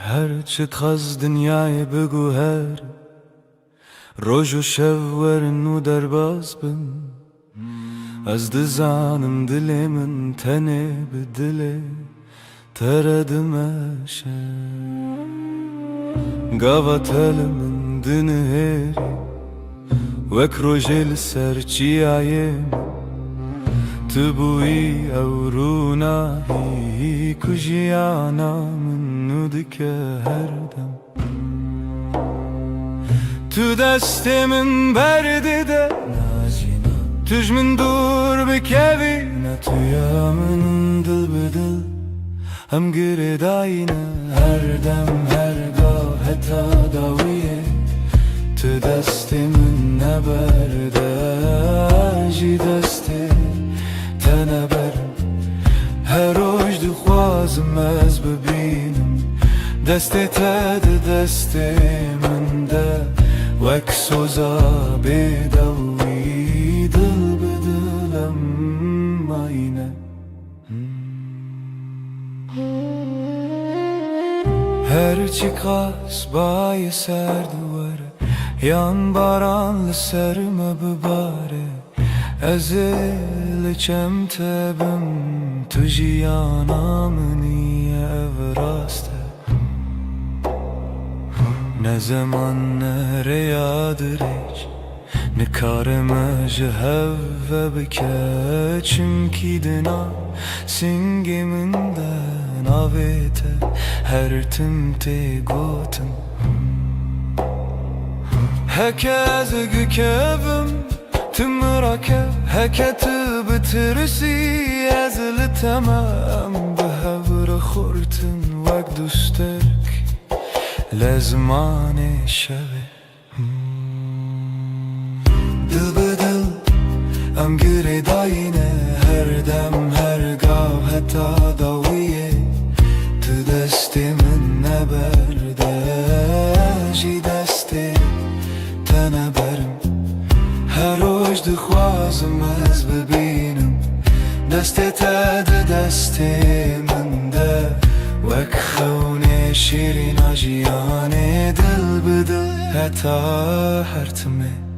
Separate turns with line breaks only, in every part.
هرچه خز دنیای بگو هر روز و شب ورن و درباز بم از دزانم دل من تنه به دل تردمشه قاوة من دنهري وك روجل سرچي عيم تبوي أورونا هي كجيانا من ندك هردم تو دست من برده ده تج من دور بكبي نتويا من دل بدل هم گرداینه هر دم هرگاه حتی داویه تو دست من نبرده جی دست تنبرم هر روز دخوازم از ببینم دست تد دست من ده وک سوزا بدوی دل بدلم آینه هرچی قاس بای سر دواره yan baranlı serme bibare ezil çemtebim tujiyana niye evraste ne zaman nereye hiç ne kareme jehve bike çünkü dina singiminden avete her timte gotum هكذا كيفم تمركب هكذا بترسي ازل تمام بهبر خورتن وقت دوستك لزمان شبه دل بدل ام گره داینه هر دم هر گاو حتی داویه تو دست من نبرده جی دست تنبرم هر روز دخوازم از ببینم دست تد دست من ده وک خونه شیرین آجیانه دل بدل حتی هرتمه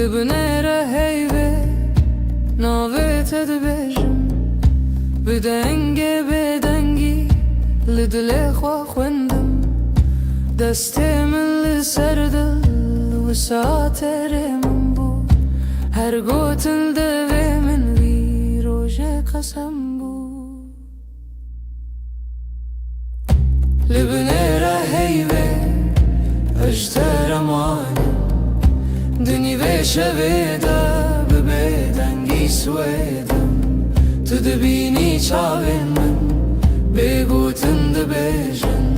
لبنيرة هيبة ناويت دبجم بدنگي بدنگي لدلي خوا خوندم دستي من لسردل وساتر من بو هر قوتل دوي من وي روجه قسم بو لبنيرة هيبة اجتر اماني دنی و شویده ببیدنگی سویدم تو دبینی چاوین من بگوتن دبیجن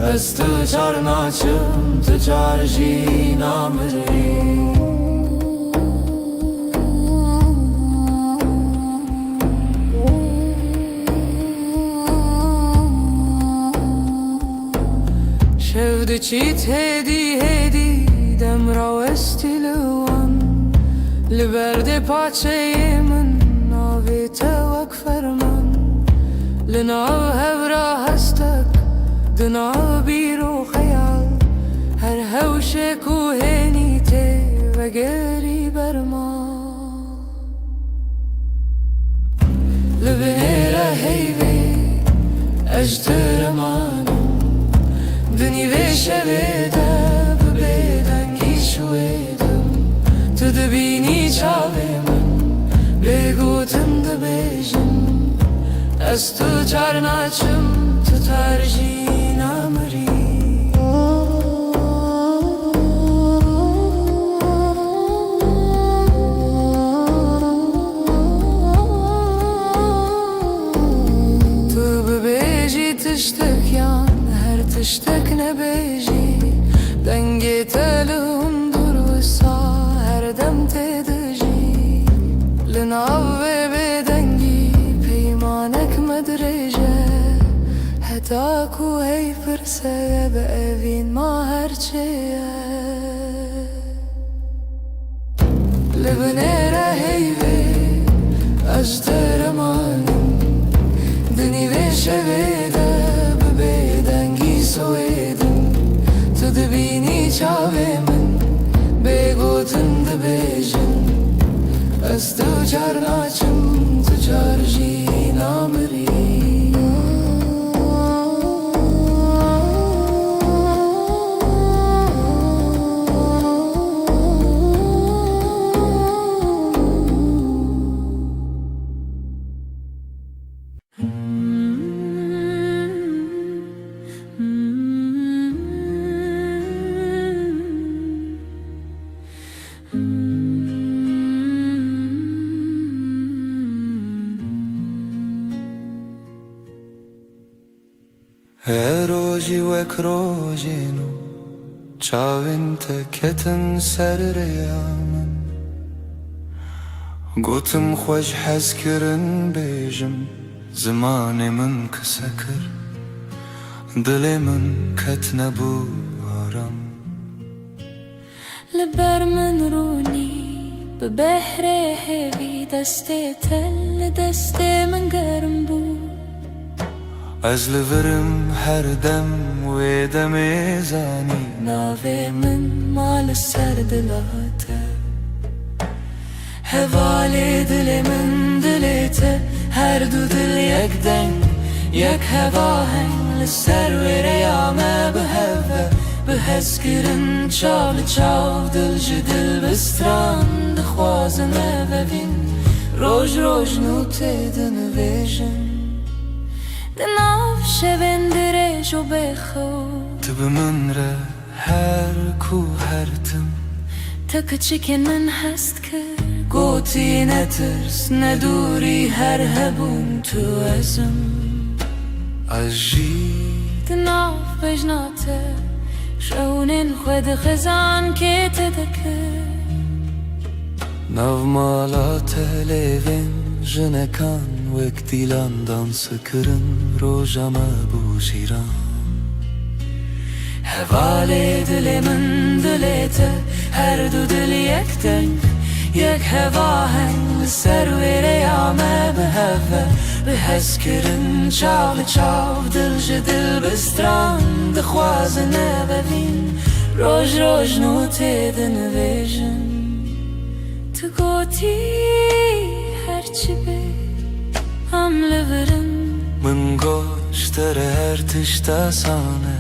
از تو چار ناچم تو چار جی نامری شود چیت هدی هدی دم راوستی لوان لبرد پاچه من ناویت وک فرمان لناو هورا هستک دناو بیرو خیال هر هوش کوهنی ته و گری برما لبنیره هیوی اجتر مانم دنی و شویده شویدم تو دبینی چاوی من بگوتم دبیجم از تو چار ناچم تو ترجی نامری تو ببیجی تشتک یان هر تشتک نبیجی دنگی تلوم دور وسا هر دم تدجی لناو بدنگی پیمان تاکو هی پرسه به اوین ما هرچیه لبنه هی بی اجتر مانم دنی ویشه بیده ببیدنگی سویدم تو دبینی چاوی من بگوتن دبیجن از تو چار ناچم تو چار جی نامری
روزی وک روزینو چاوین تکتن سر ریامن گوتم خوش حس کرن بیجم زمان من کسکر دل من کت نبو آرام
لبر من رونی به بحر هوی دست تل دست من گرم بود
از لورم هر دم و دم زانی
ناوی من مال سر دلاته هوال دل من دلته هر دو دل یک دنگ یک هوا هنگ لسر و ریامه به هوا به حس کرن چال چاو دل جدل بستران دخوازنه و بین روش روش نوته دنویجن دناف شبن درج و بخو
تو به من ره هر کو هر تم
تا کچکن من هست که گوتی نترس ندوری هر هبون تو ازم
عجی
دناف بجناته شونین خود خزان که تدکه
ناو مالات لیوین جنکان وک دیلان دانس کرن روژم بو شیران
هوال دل من دلته هر دو دل یک دنگ یک هوا هنگ سر و ریامه به هوا به حس کرن چاو چاو دل جدل بستران دخوازنه ببین روش روش نوته دنویجن تو گوتی هرچی بی هم لورم
من گوشتر هر تشتا سانه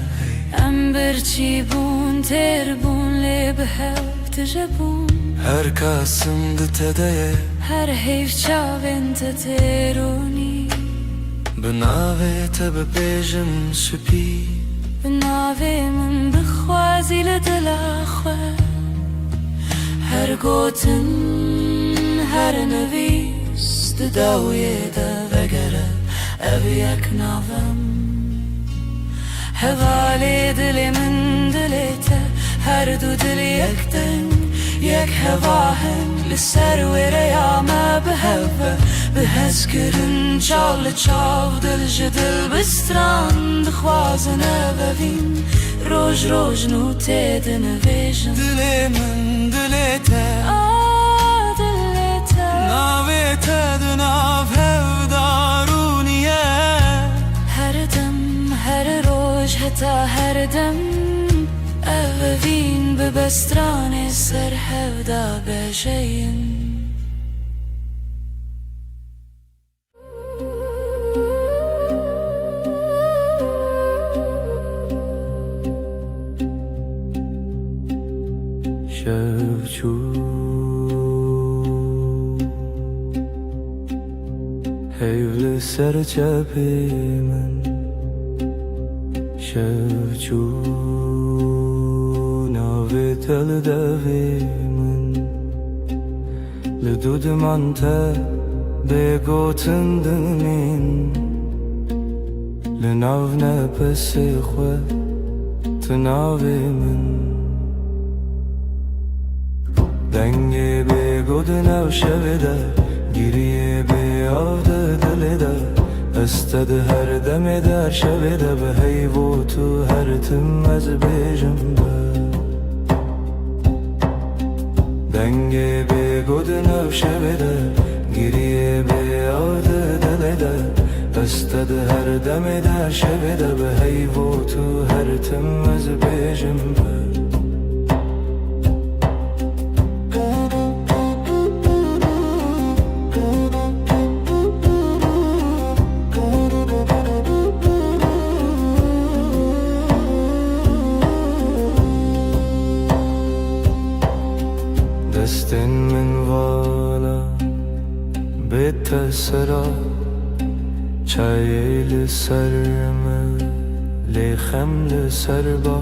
ام برچی بون تر بون لی به هف تجبون
هر کاسم دتده
هر حیف چاوین تترونی
بناوه تب بیجم سپی
بناوه من بخوازی لدل خواه هر گوتن هر نویس داویه دا وگره او یک ناوم هوال دل من دلته هر دو دل یک دنگ یک هوا هنگ لسر و ریامه به هوا به حس کرن چال چاو دل جدل بستران دخوازنه ببین روش روش نوته دنویجن
دل من دلته
دلته
ناوه تدناو هف دارونیه
هر دم هر روش حتا هر دم اوین به بستران سر هفدا بجین
شفچو هیول سر چپی من شفچو ناوی تل دوی من لدود من تا بگوتن دمین لناو نپس خو تناوی من دنگی بگود نو شویده گیریه به آده دلیده استد هر دم در شب ده به هیو تو هر تم از بیجم دنگ به گود نو شب ده گریه به یاد دل ده استد هر دم در شب ده به هیو تو هر تم از بیجم دستن من والا بتسرا چای لسرم لخم لسربا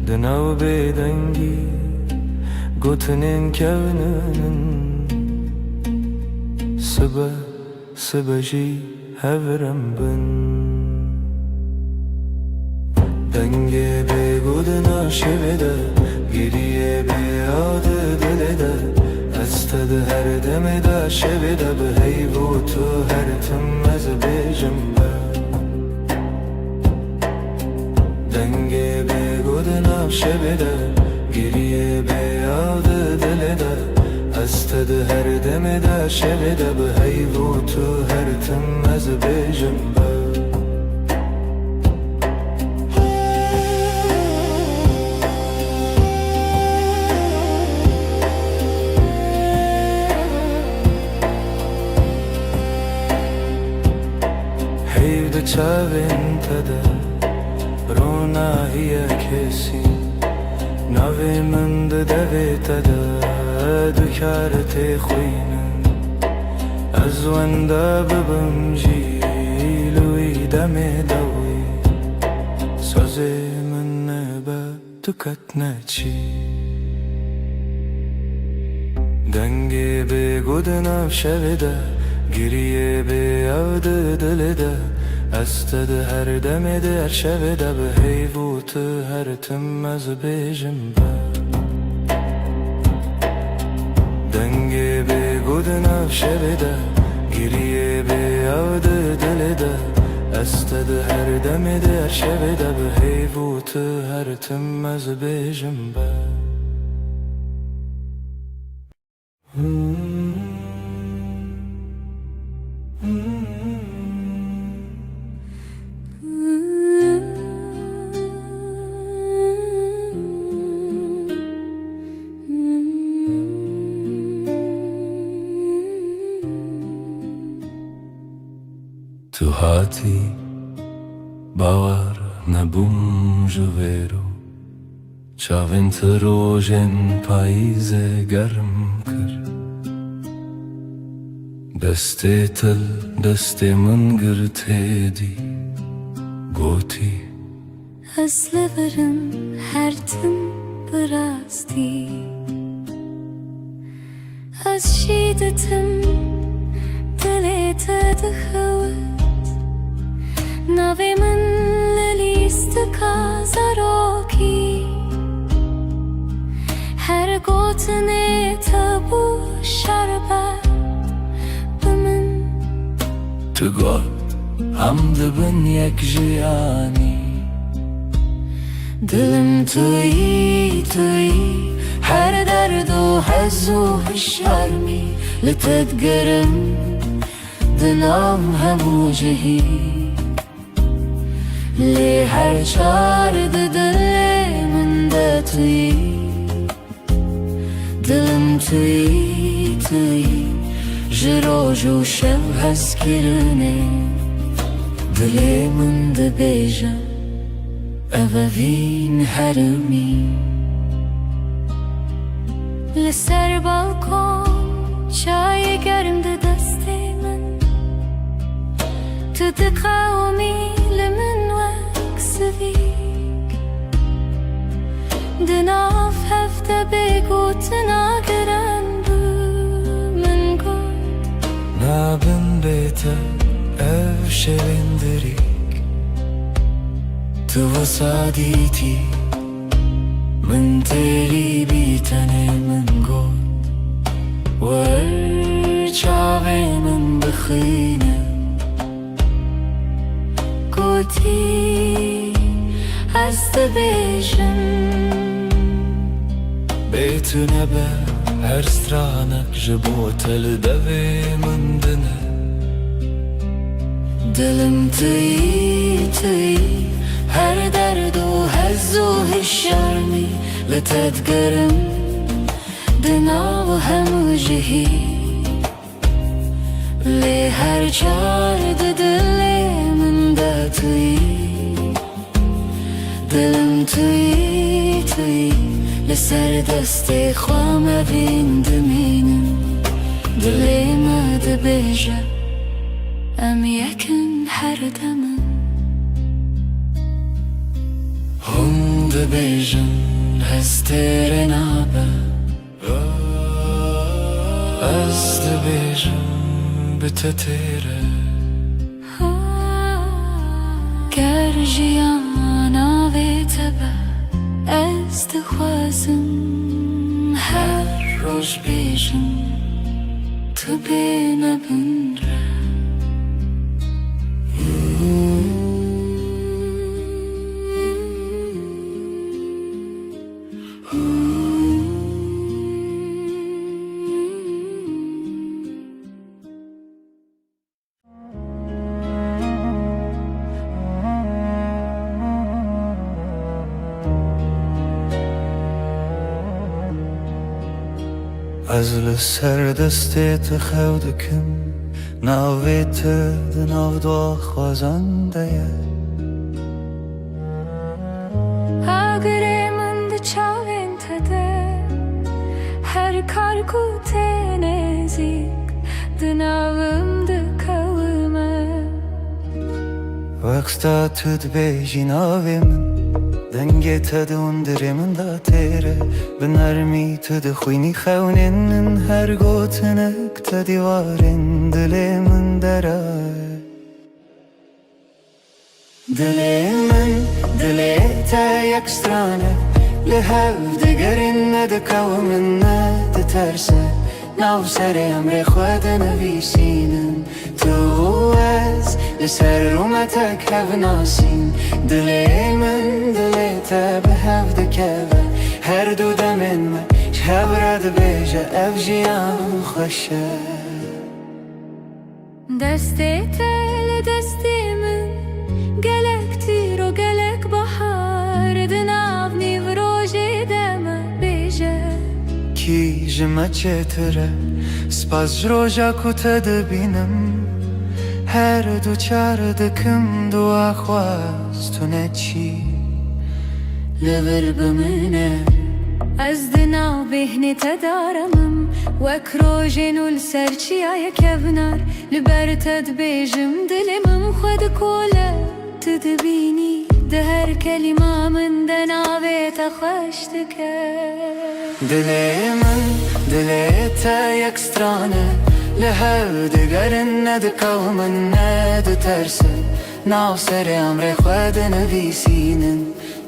دناو بدنگی گوتنین کونن سبجی هورم بن دنگه به گودنا شبده گریه به یاد دل ده استد هر دم ده شب ده به هیو تو هر تم از بیجم دنگه به گودنا شبده گریه به یاد دل ده استد هر دم ده شب ده به هیو تو هر تم از بیجم چاوین تده رونا هی کسی نوی من دوی تده دکارت خوینن از ونده ببم جیلوی دم دوی سازی من نبا دکت نچی دنگی به گودنم شویده گریه به یاد دل ده استد هر دم در شب ده به هیو تو هر تم از بیجم دنگی به گودنا شب ده گریه به یاد دل ده استد هر دم در شب ده به هیو تو هر تم از بیجم تو هاتی باور نبوم جویرو چاوین تروژن پاییز گرم کر دسته تل دسته من گرته دی گوتی
از لبرم هر تم براستی از شیدتم دلت دخوت نوی من لیست کازاروکی هر گوتنه تبو شربت بمن
تو گل هم دبن یک جیانی
دلم توی هر درد و حز و شرمی لتدگرم دلم همو جهی لی هر چارد دل من ده توی دلم توی جروج و شب هست کرنه دل من ده بیجم اووین هرمی لسر بالکن چای گرم ده دست من تو ده قومی لمن وکسویک دناف هفته بگو تناگرن بو من گود
نابن بیتا او شویندریک تو وصادیتی من تیری بیتنه من گود ور چاوی من بخینه
هاتی از دبیجم
بیت نبه هر سترانک جبوتل دوی من دنه
دلم توی هر درد و هز و هشارمی لتدگرم دنا و همو جهی لی هر چارد دلی من دا توی دلم توی لسر دست خوام بین دمینم دلی ما دبیجه ام یکن هر دمم
هم دبیجن هستر نابه از دبیجن بتتیره
گر جیانا وی تبه از دخوازم هر روش بیجم تو بینه بنره
از لسر دستت خودکم ناویت دناو دو خوازنده
اگر من ده چاوین تده هر کار کو تنزیک دناوم ده کلمه
وقتا تد بیجی ناوی من دنگی تد اندری من دا تیره بنرمی تد خوینی خونین هر گوتنک تدیوارین دلی من درای دلی تا یک سترانه لحو دگرین ندکو من ندترسه ناو سر امر خود نویسینم تو از لسر رومتک هف ناسین دلی من دلی تا به هف دکوه هر دو دمین من شب رد بیجه اف جیان خوشه
دستی تل دستی من گلک تیر و گلک بحار دناو نیو روژی دمه بیجه
کی جمع چتره سپاس جروجا کتا دبینم هر دو چار دکم دو آخواست تو نچی
لبر بمنه از دناو بهنی تدارمم وک روژین و لسرچی آیا کبنار لبر تد بیجم دلمم خود کوله تدبینی ده هر کلمه من دناوی تخشتکه
دلی تا یک سترانه لحو دگرن ندکو من ندترسه ناو سر امر خود نویسینن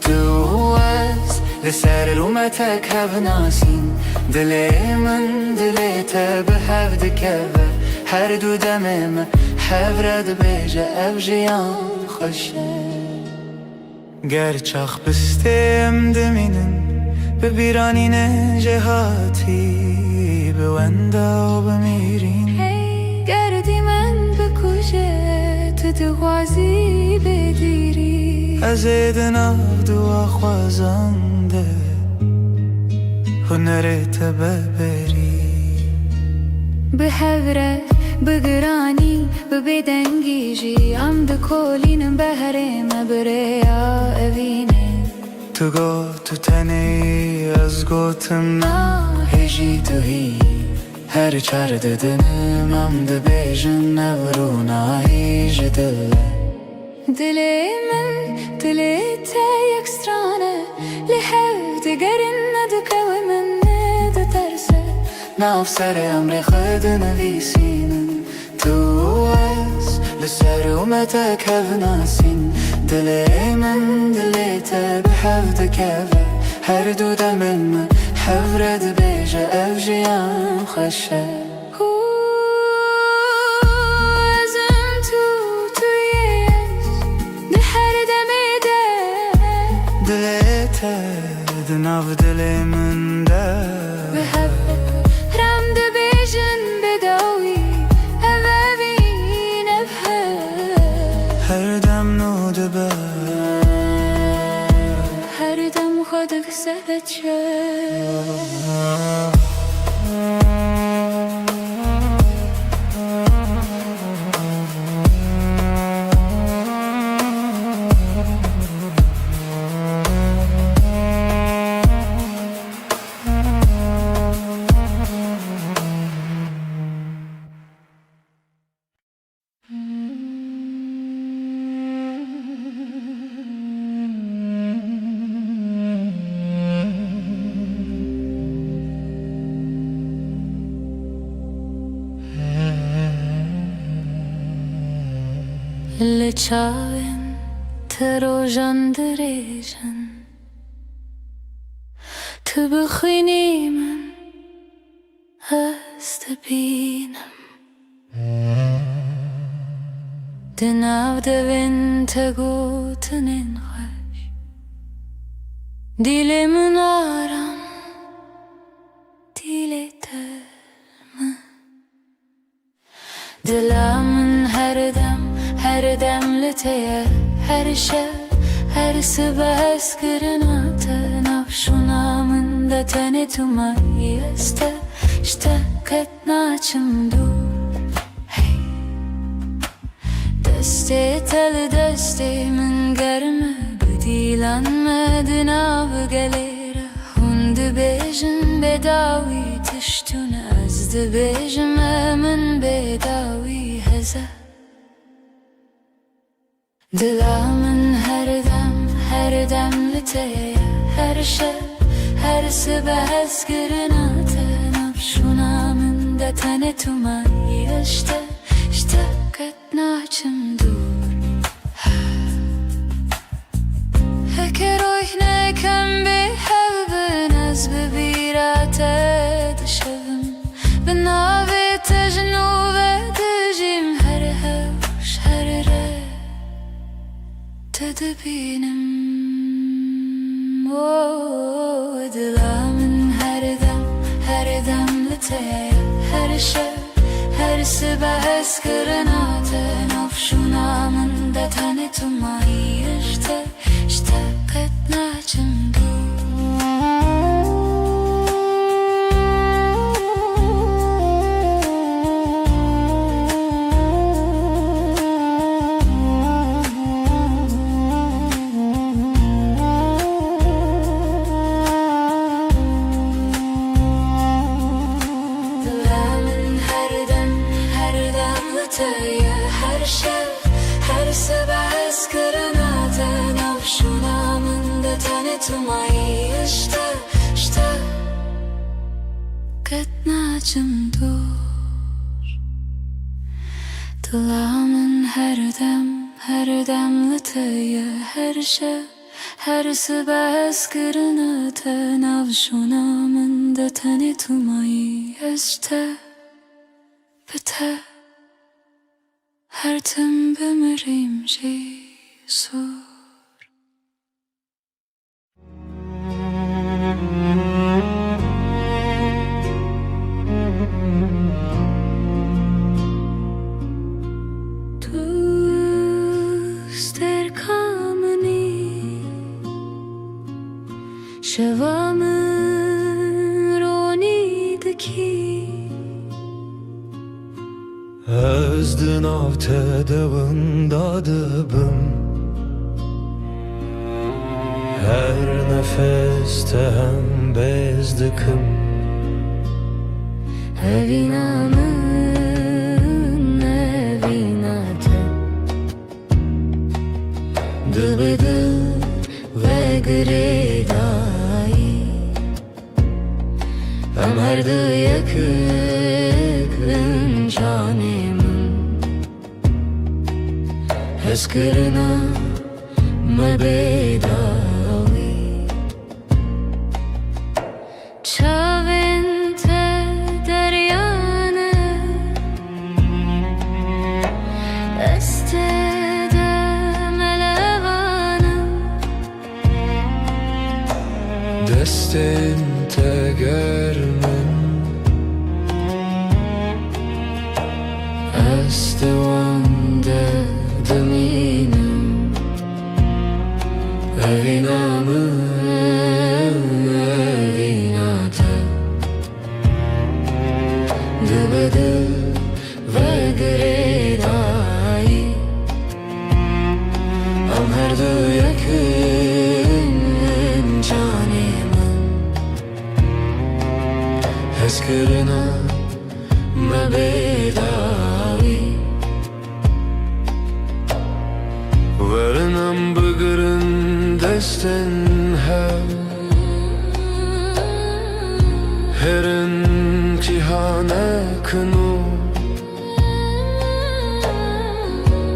تو از لسر رومتک هف ناسین دلی من دلی تا به هف دکوه هر دو دمم هف رد بیجه اف جیان خوشه گر چاخ بستیم دمینن ببیرانین جهاتی بوندا و بمیرین
گردی من بکوشه تو دغوازی بدیری
از دناو دو خوازنده هنرت ببری
به هوره بگرانی ببدنگی جی ام دکولینم بهرم بریا اوینه
تو گو تو تنی از گوتم هجی تو هی هر چار ددنم ام دبیجن نورو هیج
دلی من دلی تا یک سترانه لحو دگرن ندکو من ندترسه
ناف سر امر خود نویسینم تو از لسر اومتک هف ناسین دلی من دلی تا به هف دکوه هر دو دمن من هف رد بیجه اف جیان خوشه
ازم تویش ده
nav dilimin de
بحبك رمد بيجن بداوي أبابين أبهر
her dem nude be
هر دم خودك سبت اللي تشاوين تروجن دريجن تبخيني من استبينم دناو دوين تقوتنين خش ديلي من آرام ديلي ترم دلا من her demliteye, her şey, her sıba eskirina tenaf şunamında tane tumayı este, işte ketnaçım dur, hey. Deste tel deste min germe, bedilanme av gelere, hundu bejin bedavi tiştune, azdı bejim emin bedavi heze. Dilamın her demliteye, her şey, her sıba eskirina tenaf şunamında tane tumayı işte ketnaçım dur. Heker oyne kem bi hevben az bebirate dışavım benavi tejnu ve dejim her hevş her re tedbinim o dilamın her demliteye, her şey, her sıba eskirina tenaf şunamında tane tumayı işte ketnaçım dur. Her şey, her sabah eskirina tenaf şunamında tane tumayı işte ketnaçım dur. Dilamın her demliteye, her şey, her sabah eskirina tenaf şunamında tane tumayı işte biter. Her tim bemirim Jesus. Tuster kameni şevamın ronideki
Özdün av tedavında dıbım Her nefeste hem bezdıkım
Evinamın evinate Dıbıdı ve gredayı Ömerdi yakın canımın Eskirina mebedavi Çavente deryane Estede melevane
Deste destên te ger min Ez te wan de dimînim Evîna min evîna te Dibe dil ve girêdayî Em her du yekin canê min Hezkirina me bêdawî Werin em bigirin destên hev Herin cîhanê kin û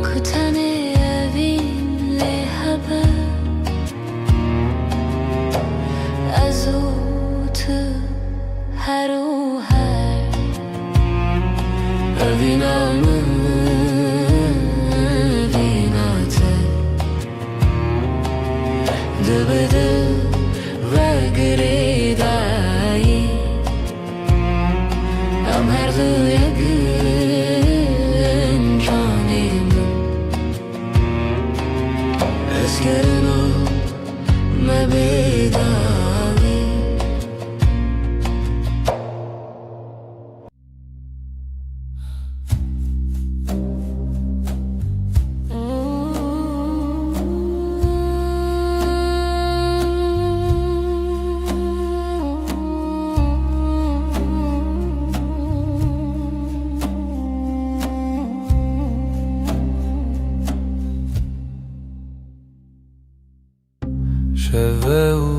Ku tenê evîn lê hebe Ez û tu her û her
Evîna min evîna te Dibe dil ve girêdayî Em her du yekin canê min Hezkirina me bêdawî Şeve û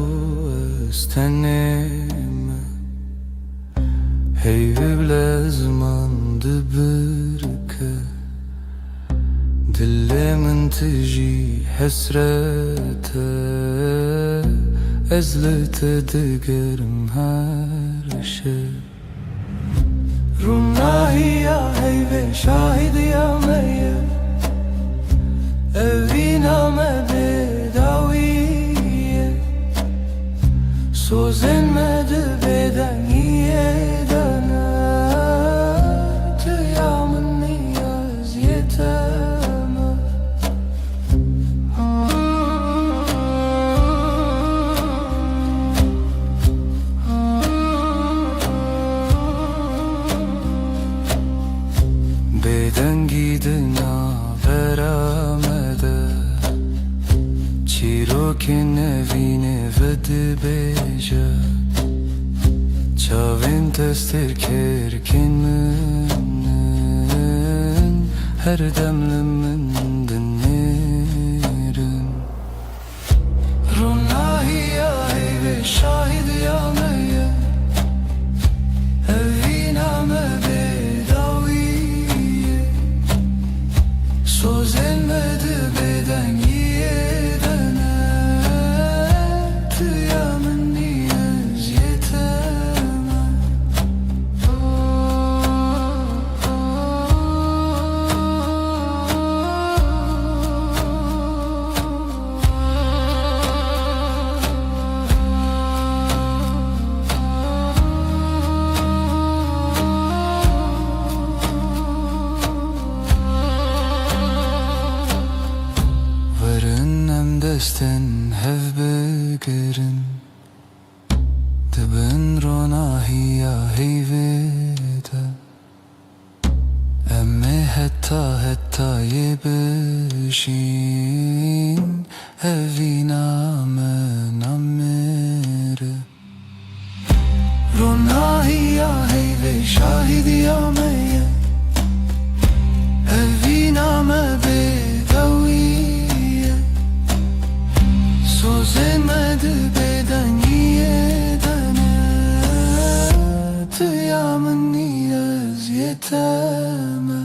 ez tenê me Heyvî bile ziman dibirke Dilê min tijî hesrete Ez li te digerim her şev Rûnahiya heyvê şahidiya me ye Evîna me bêdawî Sozên me dibêden yêdene Tuya min niyaziyete me Bêdengî di navbera me de Çîrokên evînê ve dibêje Çavên testêrkêrkên minin Her dem li min dinêrin Rûnahiya heyvê şahidiya me ye Evîna me bêdawî ye Sozên me dibêden yêdene Tuya min niyaziyete me Werin em destên hev bigirin Dibin ronahiya heyvê de Em ê heta yê bijîn Evîna me namêre Ronahiya heyvê şahidiya me ye Evîna me bêdawî ye Sozên me dibêden yêdene Tuya min niyaziyete me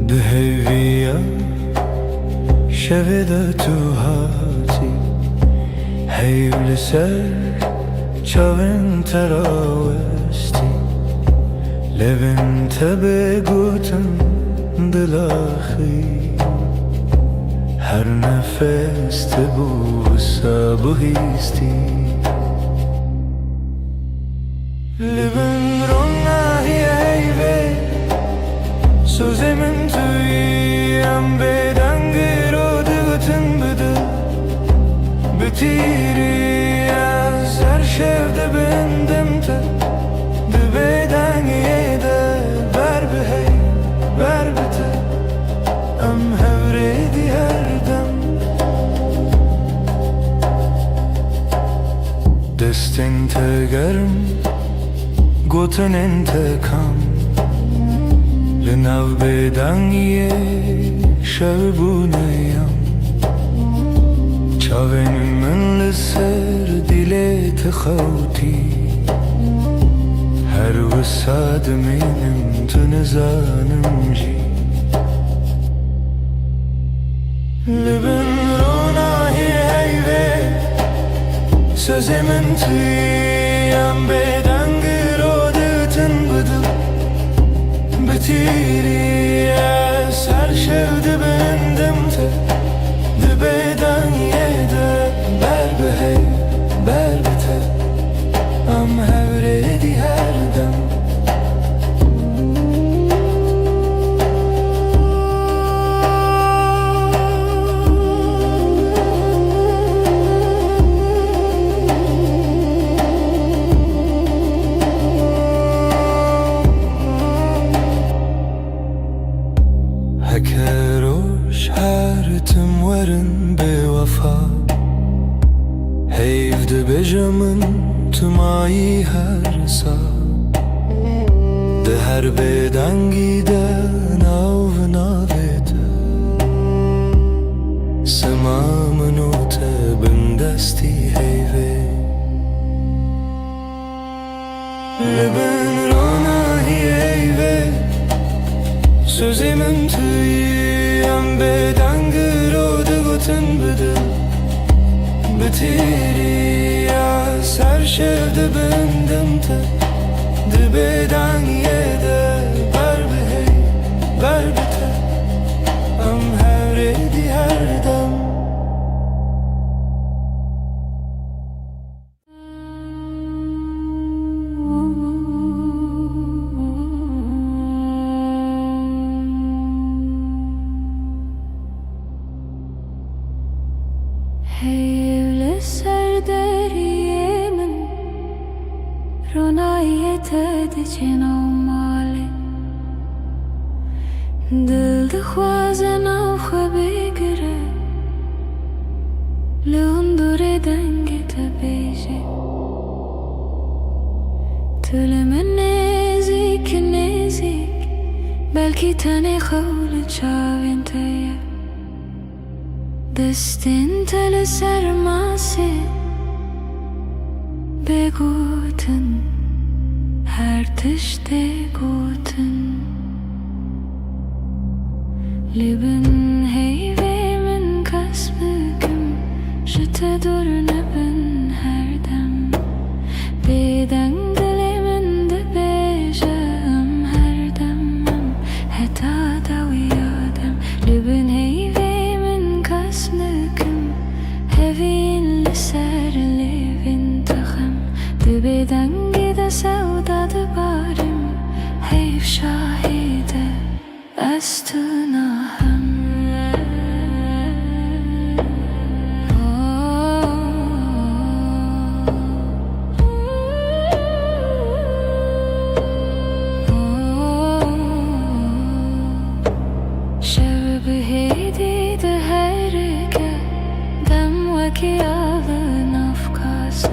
Dihêviya şevê de tu hatî Heyv li ser çavên te ra westî لبن تبگوتن دلاخی هر نفس تبوسا بهیستی لبن روناهی ایوه سوزمن تویم بدنگ رو دگوتن بده بتیری از هر شفده بندم تا بدنگی ده بر بهی بر بته ام هوریدی هر دم دستین تگرم گوتن انتکام لناو بدنگی شبونیم چاوین من لسر دیلت خوتی هر وساد منم تنزانم جی لبن روناهی ایوه سوزی من تویم بدنگ رو دتن بدل بتیری از هر شفده بندم تا ده بدنگی ده بر بهی بر بته ام هوریدی هر دم هکروش هر تم ورن به وفا هیفده بجمن تمایی هر سا ده هر بدنگی ده ناو ناویده سما منو تبندستی هیوه لبن روناهی ایوه سوزی من تویم بدنگ رو دگوتن بده بتیری از هر شفده بندم تا ده بدنگی ده بر بهی بر بته ام هوریدی هر دم
Hevle serderiyemin Ronayet edicin avmali Dil dixwazen av xwebigire Li hundurê dengê te bêje Tu li min nêzik nêzik Belkî tenê xewli çavên te ye دستین تل سرماسه بگوتن هر تشته گوتن لبن هیوه من کسبکم جته دور نبن هر دم بدن دل من ده بیجم هر دمم حتا دویادم لبن هیوه هفين لسر لفين تخم دبدنگی ده سودا دبارم حیف شاهده از تو ناهم شب بهیدی ده هرگه کی alın afkası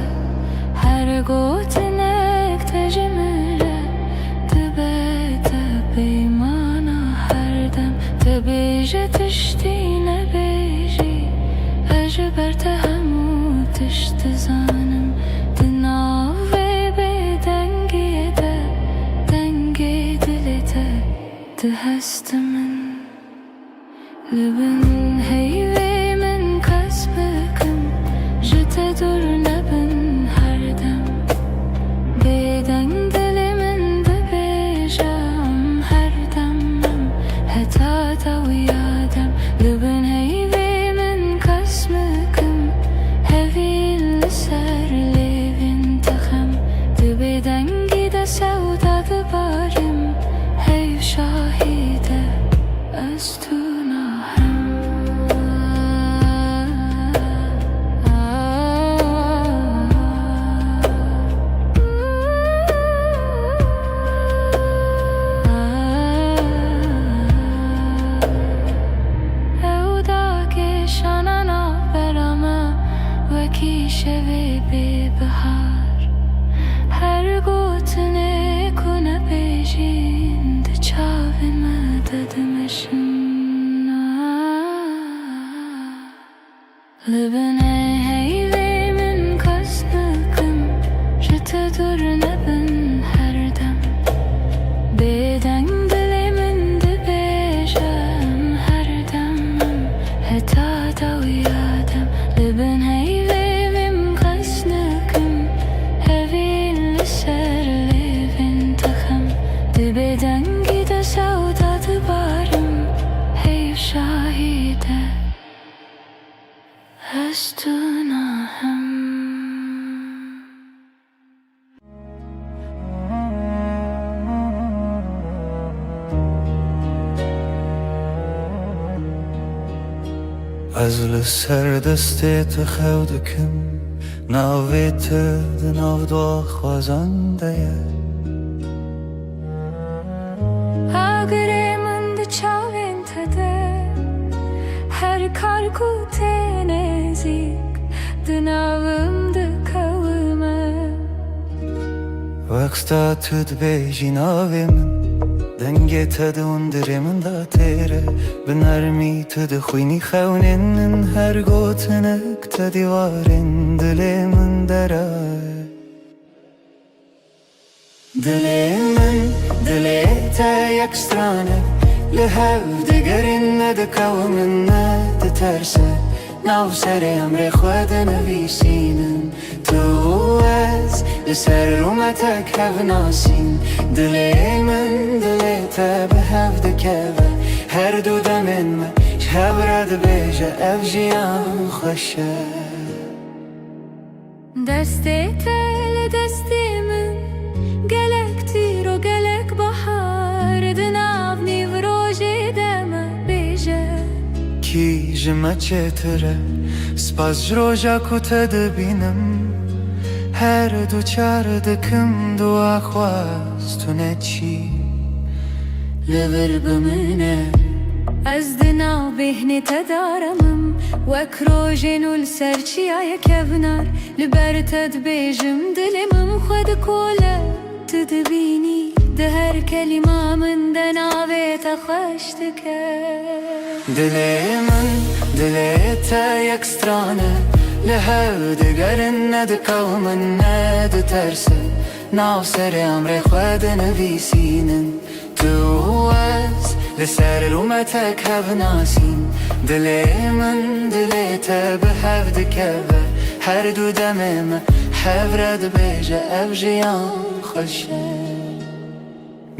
her gotinek tecmile tebete beymana her dem tebeje tiştine beji ejber tehemu tişti zanım dinav ve bedengiye de denge dilete de hestimin libin heyve dur nebin her dem Beden dilimin de beje کی شوی به بهار هر گوتنه کنه بیجین ده چاوی مددمشن لبنه هیوی من کس نکم جت دور نبن هر دم بدنگ دلی من ده بیجم هر دمم هتا دو یادم لبن هیوی من کس نکم هوی لسر لیوین تخم ده بدنگی ده سودا ده بارم هیو شاهیده از تو ناهم
از لسر دستت خودکم ناویت دناو دو خوازنده
اگر من ده چاوین تده هر کار کوته نزیک دناوم ده کومه
وقتا تد بیجی ناوی من دنگی تد اندره من دا تیره بنرمی تد خوینی خونین هر گوتنک تدیوارین دلی من دره دلی من دلی تا یک سترانه لهو دگرین ندکو من ندترسه ناو سر امر خود نویسینن تو از لسر رومتک هف ناسین دلی من دلی تا به هف دکوه هر دو دمین ما شب رد بیجه اف جیان خوشه
دستی تل دستی من گلک تیر و گلک بحار دناو نیو روژی دم بیجه
کی جمع چتره سپاس جروجا کتا دبینم هر دو چار دکم دو آخواستونه چی
لبر بمنه از دناو بهنه تدارمم وک روژنو لسرچی آیا کبنار لبر تد بیجم دلمم خود کوله تدبینی ده هر کلمه من دناوی تخشتکه
دلی من دلی تا یک سترانه لهو دگرن ندکو من ندترسه ناو سر امر خود نویسینن تو از لسر رومتک هف ناسین دلی من دلی تا به هف دکوه هر دو دمم هف رد بیجه اف جیان خوشه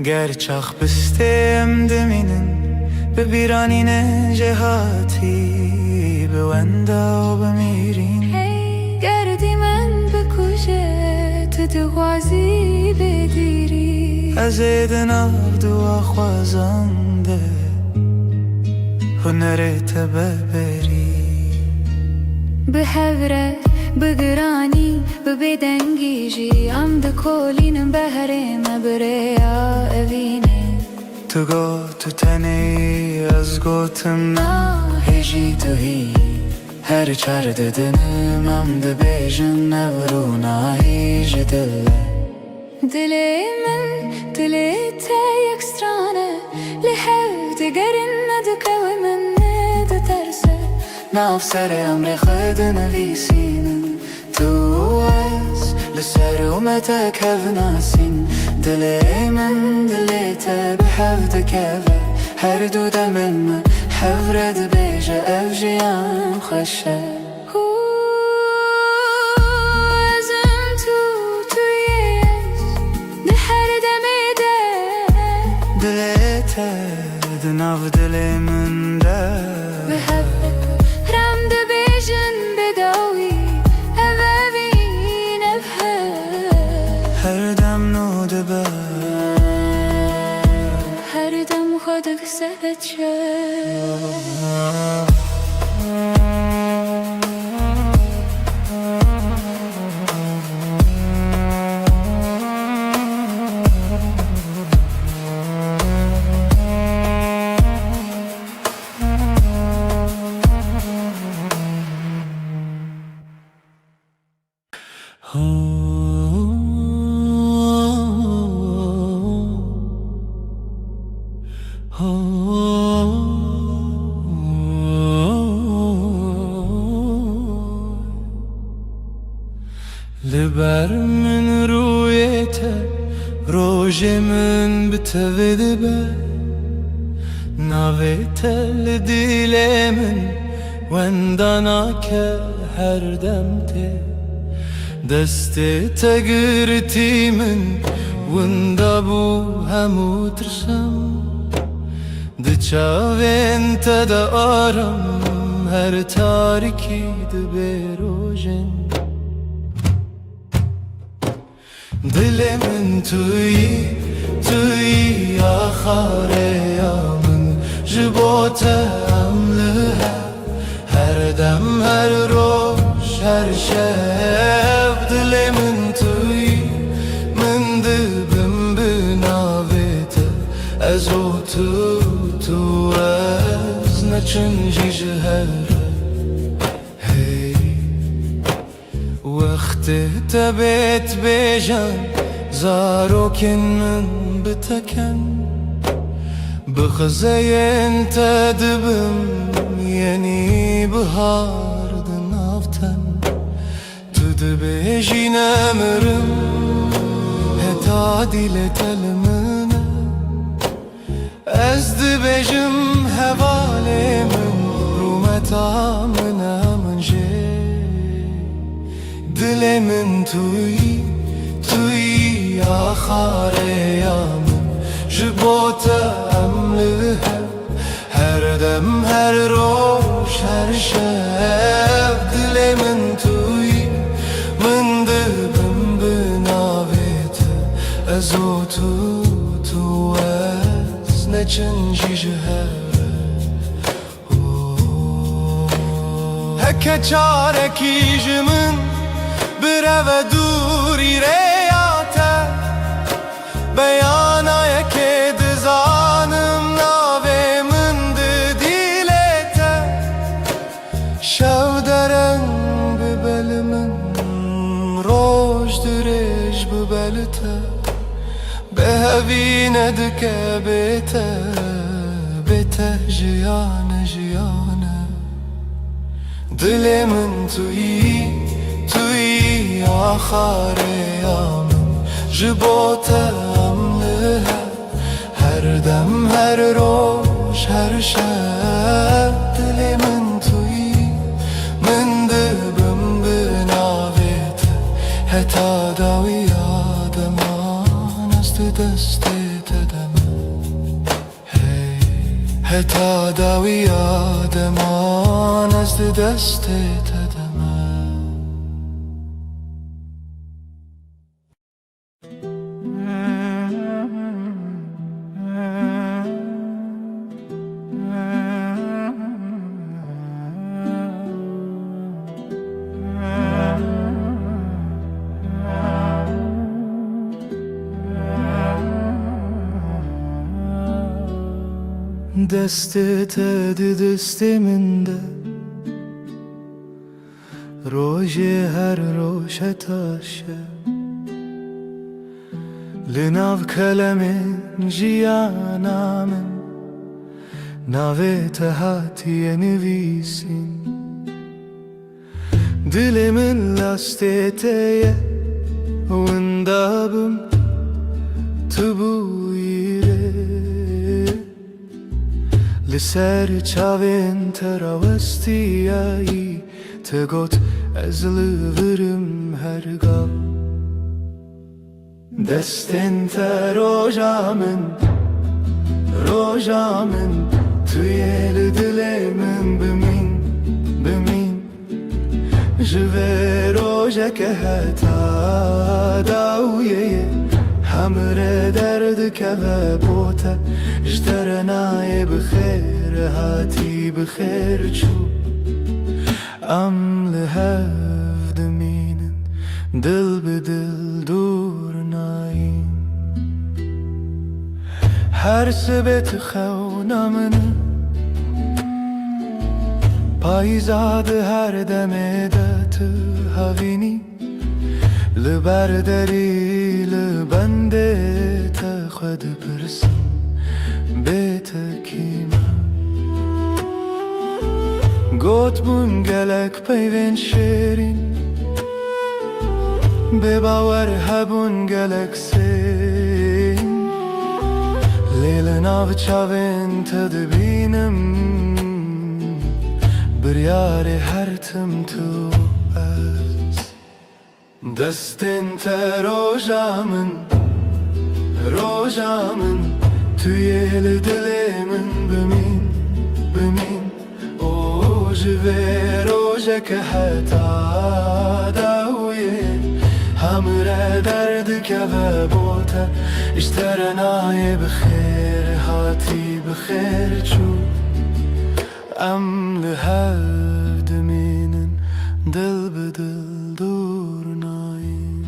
گر چاخ بستیم دمینن ببیرانین جهاتی بوندا و بمیرین
گردی من بکشه تو دغوازی بگیری
از دناو دو خوازنده هنرت ببری
به هوره بگرانی ببدنگی جی ام ده کولینم بهره مبریا اوینه
تو گو تو تنی از گوتم هجی تو هی هر چار ددنم ام ده بیجن نورو ناهیج دله
دلی من دلی تا یک سترانه لحو دگرن ندکو من ندترسه
ناو سر امر خود نویسینن تو از لسر اومتک هف ناسین دلی من دلی تا به هف دکوه هر دو دمن من هف رد بیجه اف جیان خوشه
ازم تویش ده هر دمی ده
دلی تا دناو دلی من ده
به هف رم ده بیجن بداوی اوین
هر دم نو دبه
هر دم خودک سهت شد
لبر من رویته روژ من بتوید به ناویته لدیل من وندانا که هر دم ته دست تگرتی من وندا بو همو ترسم دچاوین تدا آرم هر تاریکی دبروژن دل من توی آخاره یا من جبوته عمله هر دم هر روش هر شب دل من توی من دبم بناویته از او تو از نچنجی جهره هی وقت تبت بیجان زاروکن من بتکن بخزین تدبم یعنی بهار دنافتن تو دبیجی نمرم هتا دیل تلمنه از دبیجم حواله من رومتا من منجه دل من توی آخاره یا من جبوته عمله هر دم هر روش هر شب دل من توی من دبم بناویته از او تو از نچنجی جهره هکه چارکی جمن بره و دوری ریاته بیانای که دزانم ناوه من دیلته شو درنگ ببل من روش درش ببلته به هوی ندکه بیته جیانه دل من توی آخاره یا من جبوته عمله هر دم هر روش هر شب دل من توی من دبم بناویته هتا داوی آدمان است دست تدم هتا داوی آدمان است دست تدم دست دست من ده روژ هر روش تاشه لناو کلم جیانا من ناوی تهاتی نویسین دل من لاسته تیه وندابم تبویره لسر چاوین تراوستیایی تگوت از لورم هرگاه دستن تا روژا من توی دل من بمین جوه روژا که حتا داویه همره درد که بوته جترنای بخیر هاتی بخیر چو ام لهف دمینن دل به دل دور ناین هر سبت خونا من پایزاد هر دمه دت هاوینی لبرداری لبنده تا خود پرسم بیت کیما گوت بون گلک پیوین شیرین بباور هبون گلکسین لیل ناو چاوین تدبینم بریار هر تم تو از دستین تا روژامن توی دل من بمین او جوه روژه که حتا داویه همراه درد که و بوته اشترنای بخیر هاتی بخیر چو ام لحد مینن دل بدل دور ناین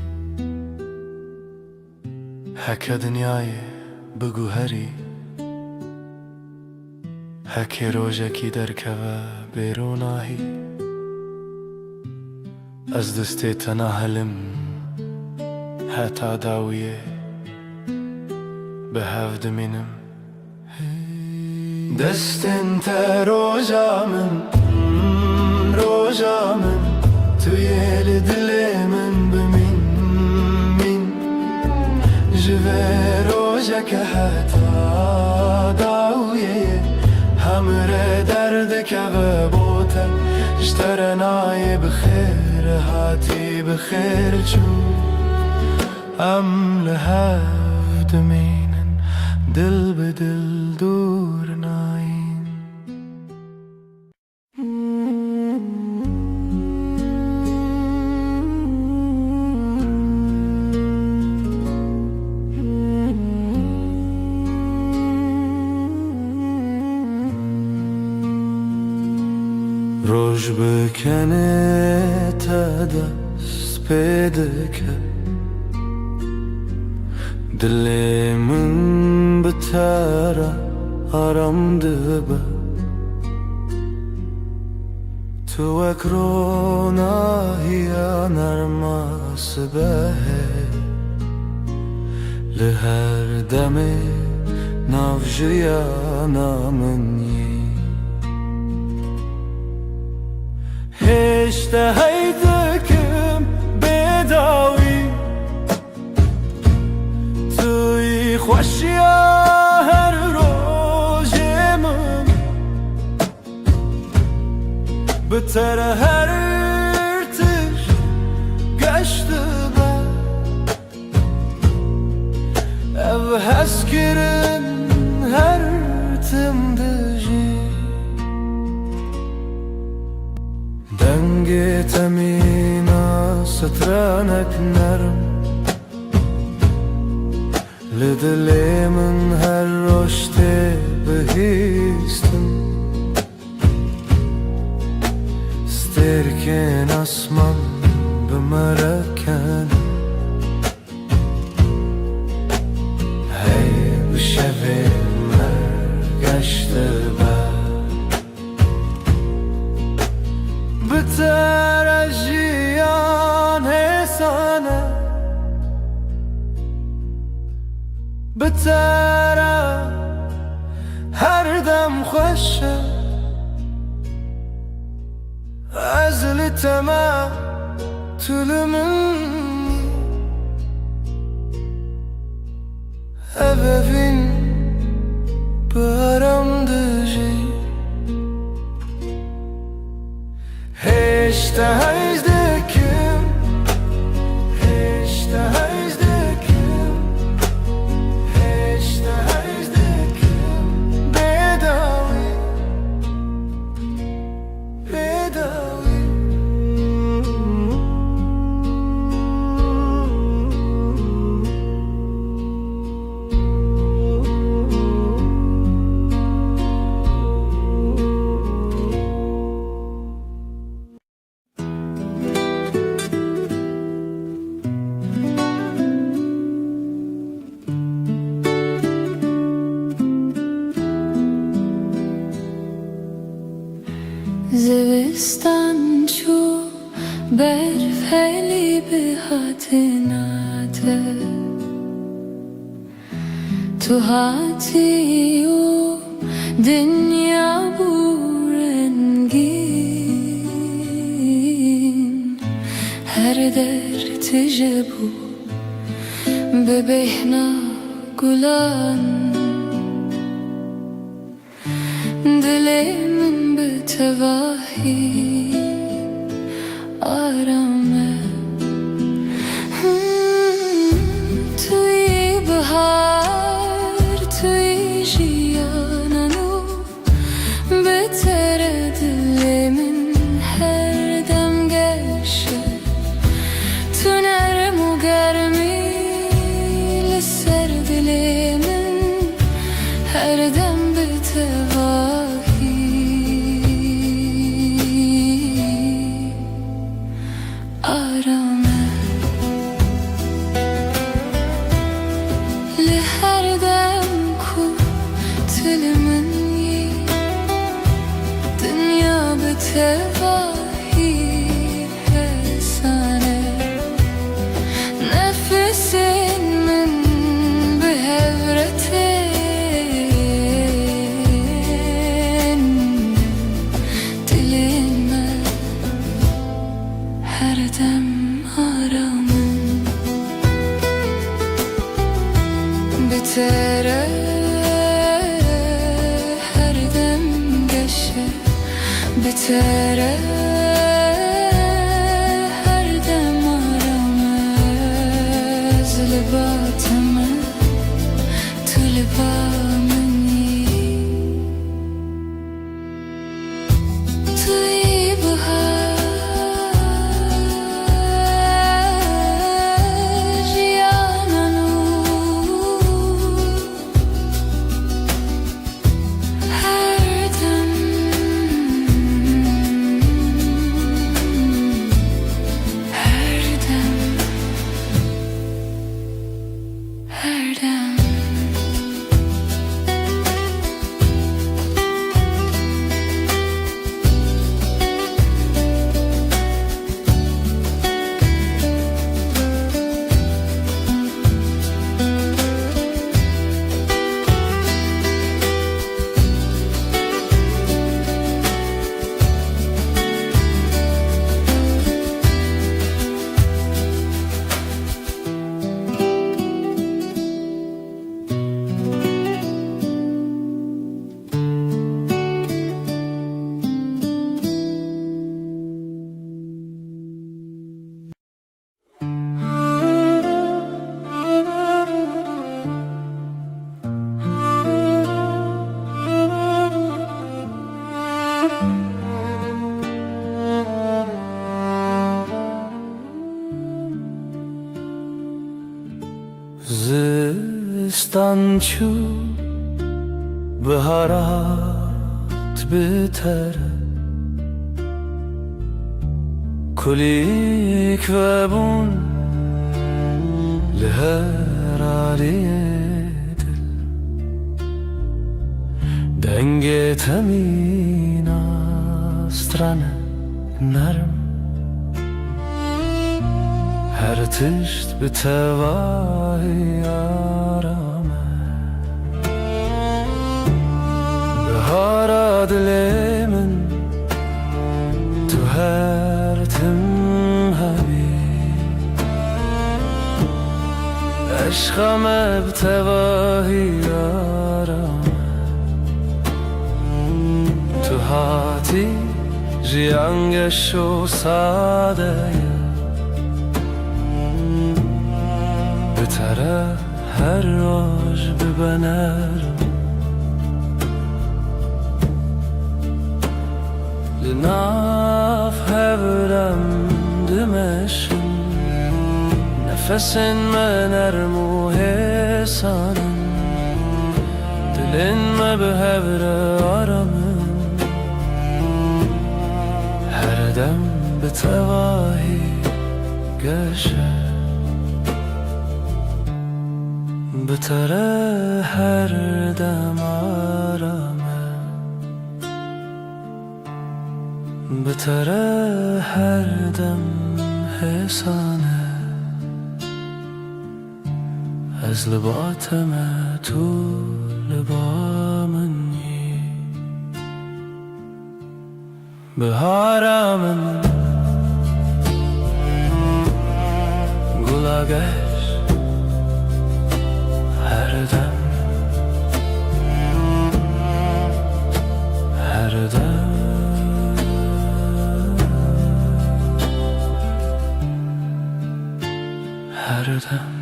هکه دنیای بگو هری هکه روژه کی در که و بیروناهی از دست تناهلم حتا داویه به هفت منم دستن تا روژامن توی دل من بمین جوه روژه که حتا داویه همراه درد که و بوته اشترنای بخیر هاتی بخیر چو ام لحفت مینن دل به دل دور ناین روش بکنه تا دست پیدا کرد دل من بتره آرام دبه تو اکروناهی نرماس به لهر دم نافجیا نامنی هشته هیدکم بداوی توی خوشیا هر روز من بتر هر ارتش گشته با او هست کرن هر تم دجی دنگ تمینا سترانک نرم لدل من هر رشته بهیستم سترکن اسمان بمرکن هی بشوه مرگشته بتر اجیان حسانه بتر هر دم خوشه از لتما طول منی ابفین برام دجی هشته هیزدکم هشته هیزدکم هشته هیزدکم بداوی
زوستان چو برف هلی به هاتناته تو هاتی و دنیا بورنگین هر درد جبو ببهنا گلان دل من به تواهی آرامه توی بهار توی جیانانو بهتر دل من هر دم گشه تو نرم و گرمی لسر دل من هر دم به تواهی آرامه لهر دم کو دل من یی دنیا به تواهی حسانه نفس من به هورتن دل من هر دم آرامه بتره هر دم گشه بتره هر دم آرامه از لباتمه تو لبا منی توی بهار جیانانو هر دم هر دم هر دم
زستان چو بهارات بتره کلیک و بون لهر عالی دل دنگ تمین استرانه نرم هر تشت به تواهی آرامه بهار دل من تو هر تم حبیب عشقم به تواهی آرامه تو هاتی جیانگش و ساده بتره هر روز ببنرم لناف هورم دمشن نفسن من نرم و حسانم دلن ما به هور آرامم هر دم به تواهی گشه بتره هر دم آرامه بتره هر دم حسانه از لباتم تو لبا منی بهارم yola geç her dem, her dem, her dem.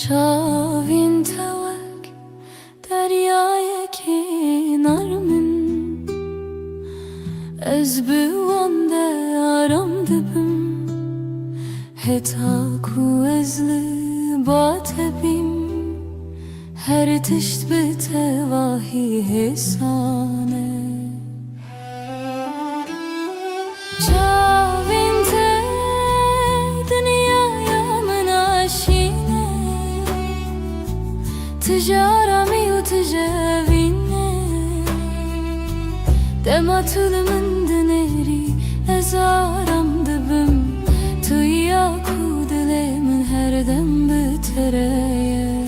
چاوین توک دریای کنار من از بوانده آرام دبم هتا کو از لبات بیم هر تشت به تواهی حسانه چاوین ته دنیای من آشینه تجارمي وتجاويني دما طول من دنيري ازارم دبم تو ياكو دلي من هر دم بترايا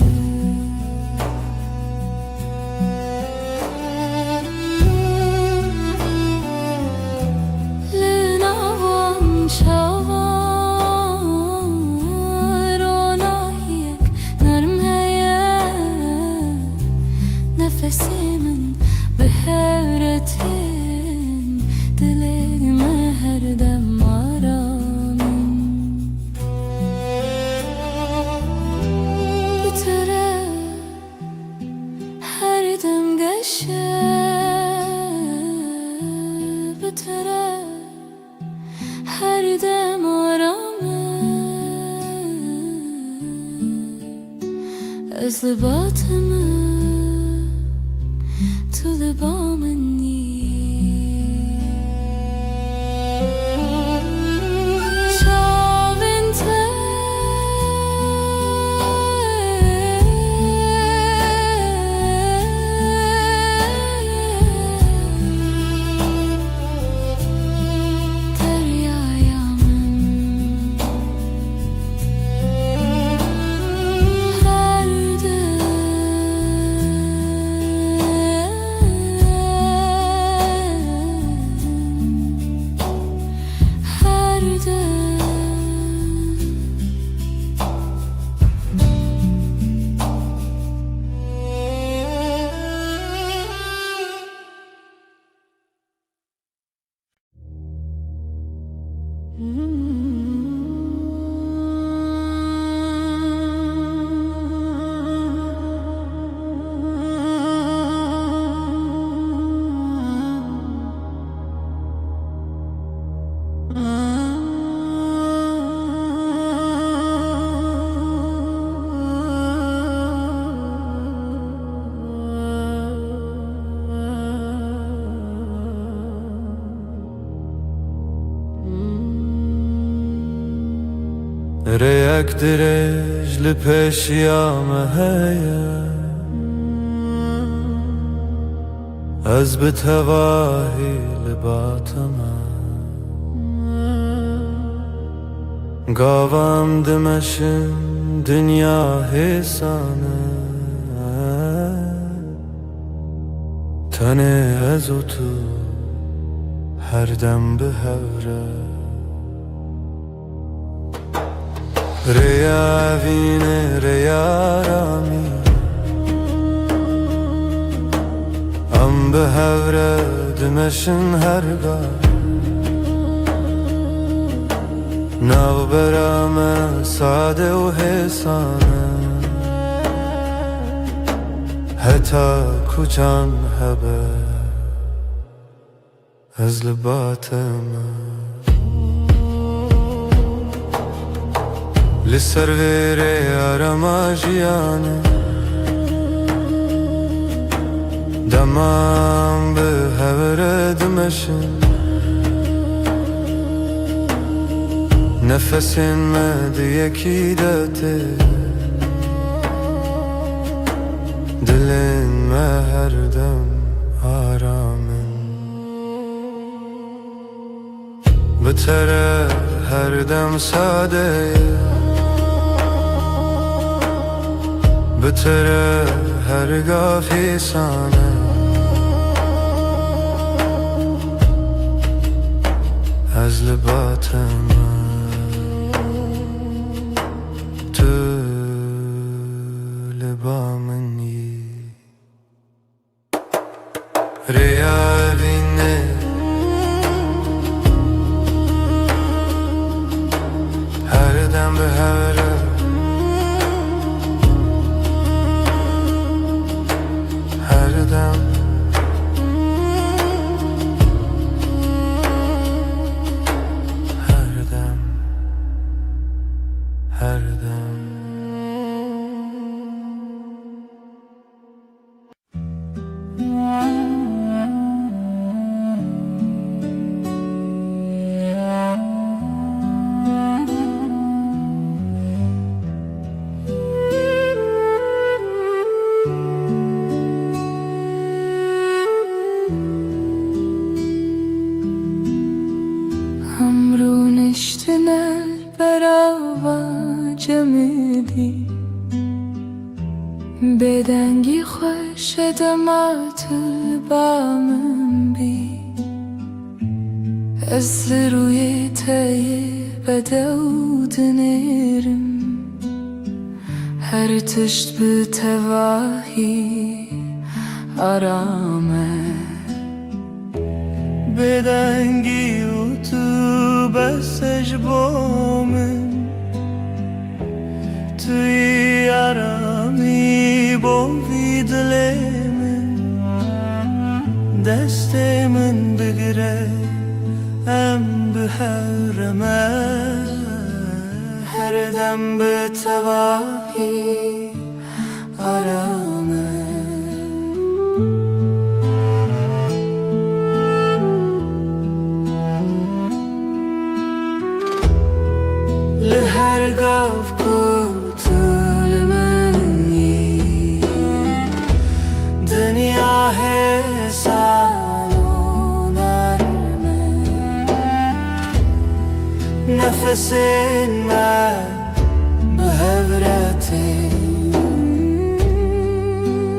لناوان شاوان روناهيك نرم نفسي من بهارتين دلي ما هر دم آرامين بترى هر دم قشة بترى هر دم آرامين از لباتم to the bomb and
ريك درج لپشیامه هیا از بتواهی لباتمه گاوام دمشن دنیا حسانه تنه از و تو هر دم به هوره ریا وینه ریا رامی ام به هوره دمشن هرگاه ناو برام ساده و حسانه حتی کوچان هبه از لباتم لسر ویره آرما جیانه دمام به هوره دمشن نفسین مد یکی داته دلین ما هر دم آرامن به بتره هر دم ساده بتره هر گافی سانه از لباتم تو لبا منی ریاوینه هر دم به هره هر دم هر دم هر دم
همرونشتن برا جمدی بدنگی خوش دمات بامن بی از روی تای بدود نرم هر تشت به تواهی آرامه
بدنگی و تو بسش بامن توی آرامی بوی دل من دست من بگیره ام به حرمه هر دم به تواهی آرامه لهر گاف کتل منی دنیا حسان و نرمه نفس من به هورتی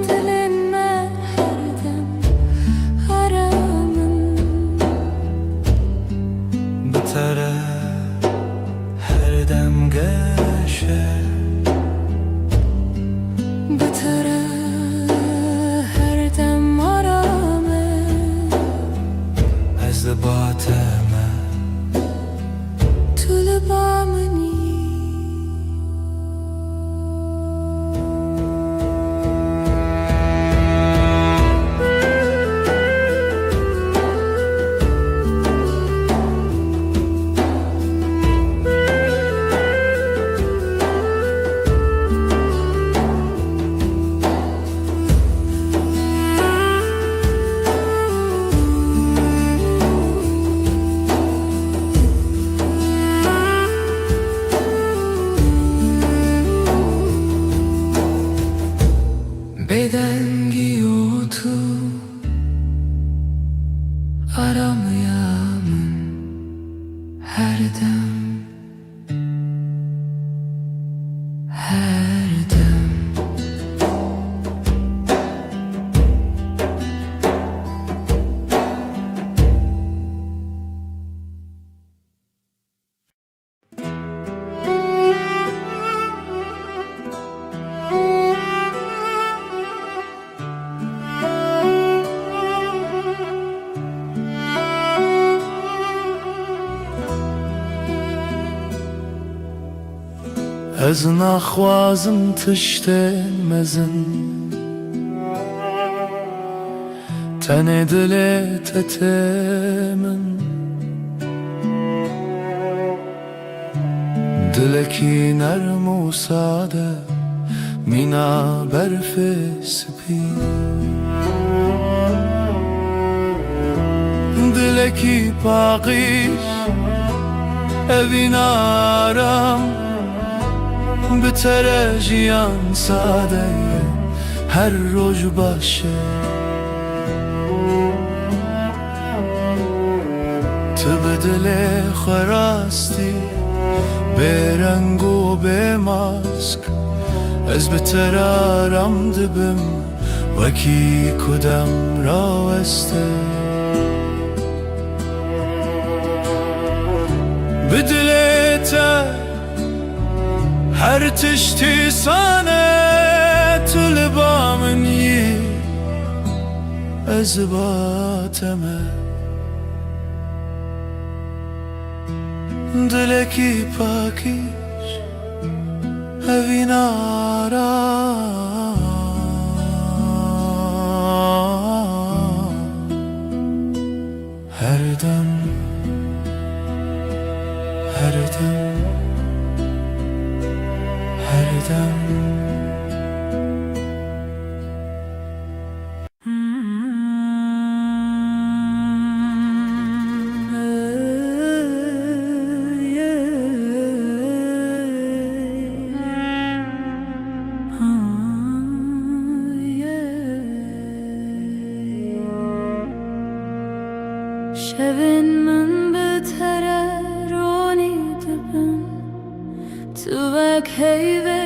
دل من هر دم آرامم
بتره هر دم گشه
بتره هر دم آرامه
از لباتم
تو لبا منی بدنگی و تو آرامیم هر دم هر دم
از نخوازم تشتین مزن تن دلت من دلکی نرم و ساده مینا برف سپی دلکی پاقیش اوین آرام بتره جیان ساده هر روز باشه تو به دل خراستی به رنگ و به ماسک از بترارم دبم وکی کدام راوسته بدلتا هر تشتی سانه طلبا منی از باتمه دلکی پاکیش هوی نارا هر دم هر دم هر دم
شبن من بتره رونی دبن تو وک هیوه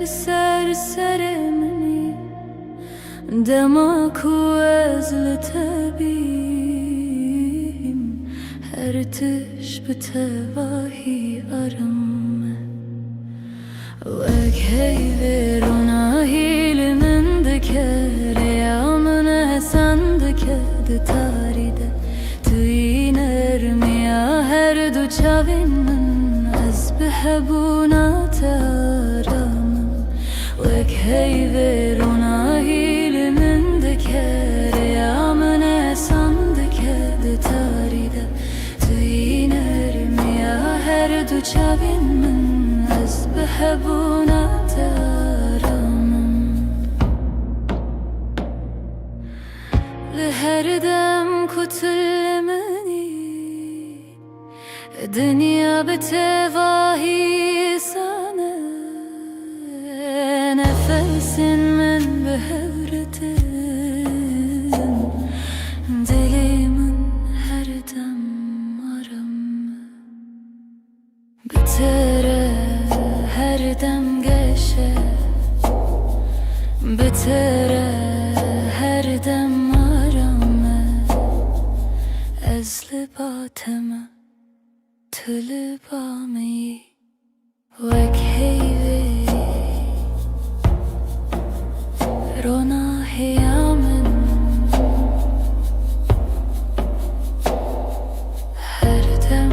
لسر سر منی دماکو از لتبیم هر تش بتواهی آرم وک هیوه روناهی لمن دکر یا من حسن دکر تاری ده توی نرمیا هر دو چاوین من از بهبونات آرامم وک هیوه روناهی لمن دکر یا من احسان دکر تاریده توی نرمیا هر دو چاوین من از بهبونات آرامم لهر دم کتل دنیا بتواهی سانه نفس من بهورتن دلی من هر دم آرام بتره هر دم گشه بتره هر دم آرامه از لباتمه طلبامي وك هيوي رونا هيامن هردم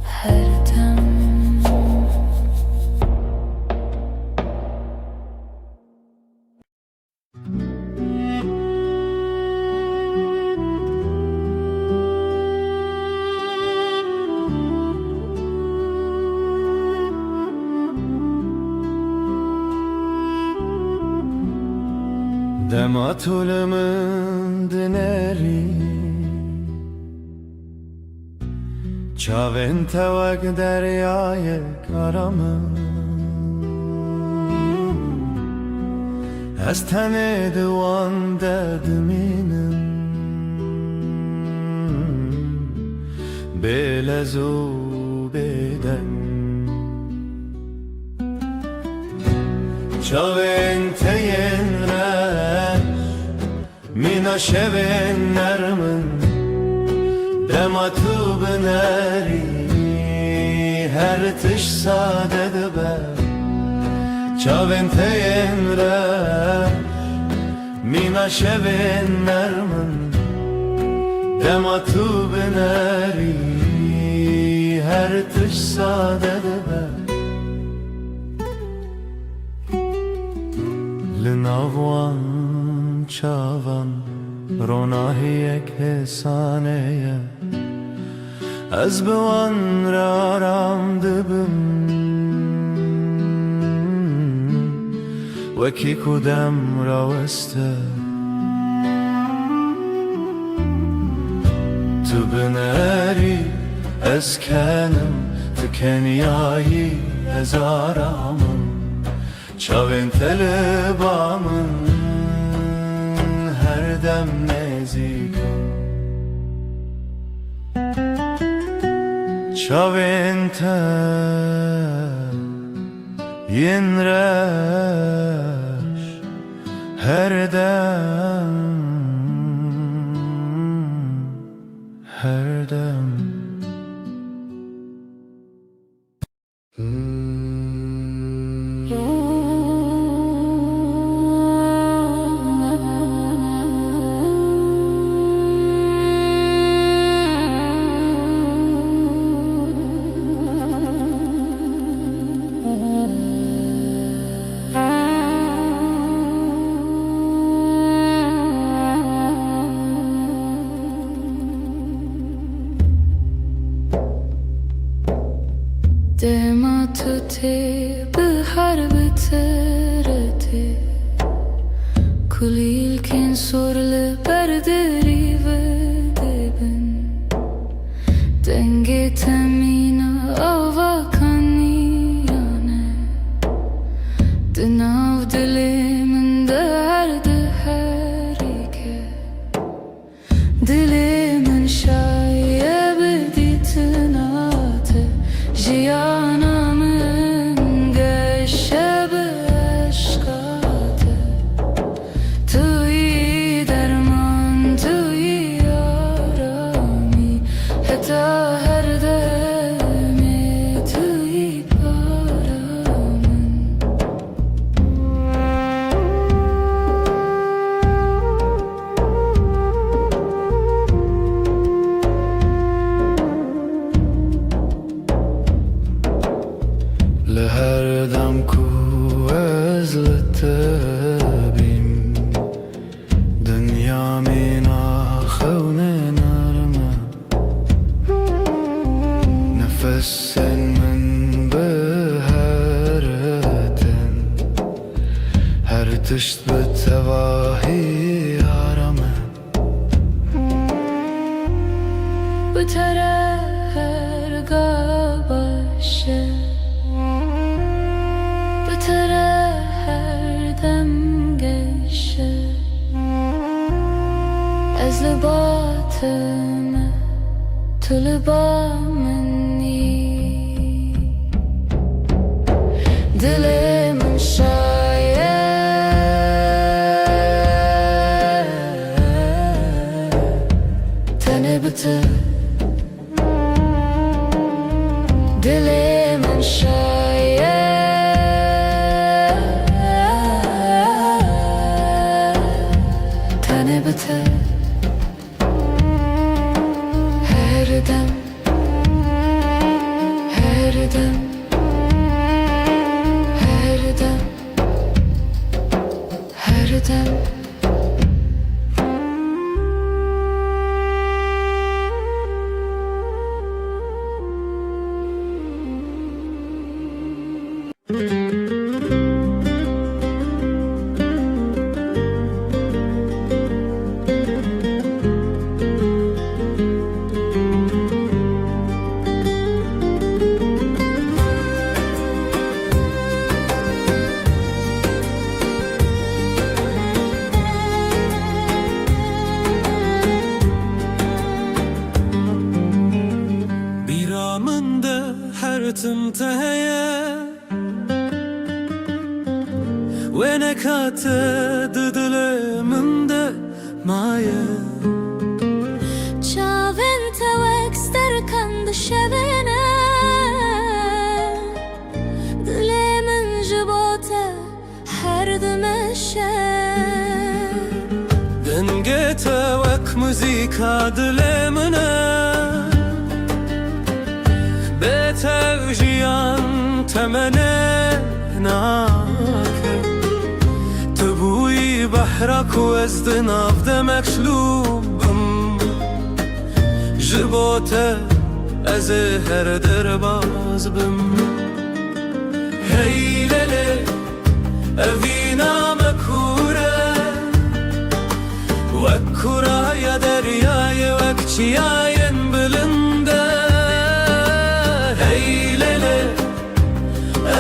هردم
دما طولمن دنری چاوین توک دریای کارمن از تن دوان ددمینم بلزو بدن چاوین تین مینا شبن نرمن دما تو بنری هر تش ساده دبر چاوین تین مینا شبن نرمن دما تو بنری هر تش ساده دبر لناوان چاوان روناهی یک حسانه از بوان را رام دبم وکی کدام راوسته تو بنری از کنم تو کنیایی از آرامم چاوین طلبامن هر دم نزی Çavente yenreş her dem, her dem.
دما تو تی به هر بترتی کلیل کن سرل بردری و دبن دنگ تمینا آوا کنیانه دناو دلی من درد هری که دلی من شایه بدی تناته جیانمın گشه به عشقاته توی درمان توی آرامی حتی هر دمی توی پارامın
لهر دم کو از لتبیم دنیا مینا خون نرمه نفس من به هرتن هر تشت به تواهی آرامه
بتره هر گابشه بتره هر دم گشه از لباتمه تو لبا منی دل من شایه تنه بته دل من شایه تنه بته هر دم هر دم هر دم هر دم
بیرامنده هر تمتهیه و نکاته ددل منده مایه
چاوین توکستر کند شبینه دل من جبوته هر دمشه
دنگه توک موزیکا دل منه بتوجیان تمنه ناکه تبوی بحرك وزد نافد مكشلوبم جبوته از هر درباز بم هیلله اوینا مکوره وکورا یا دریای وکچیاین بلنده هیلله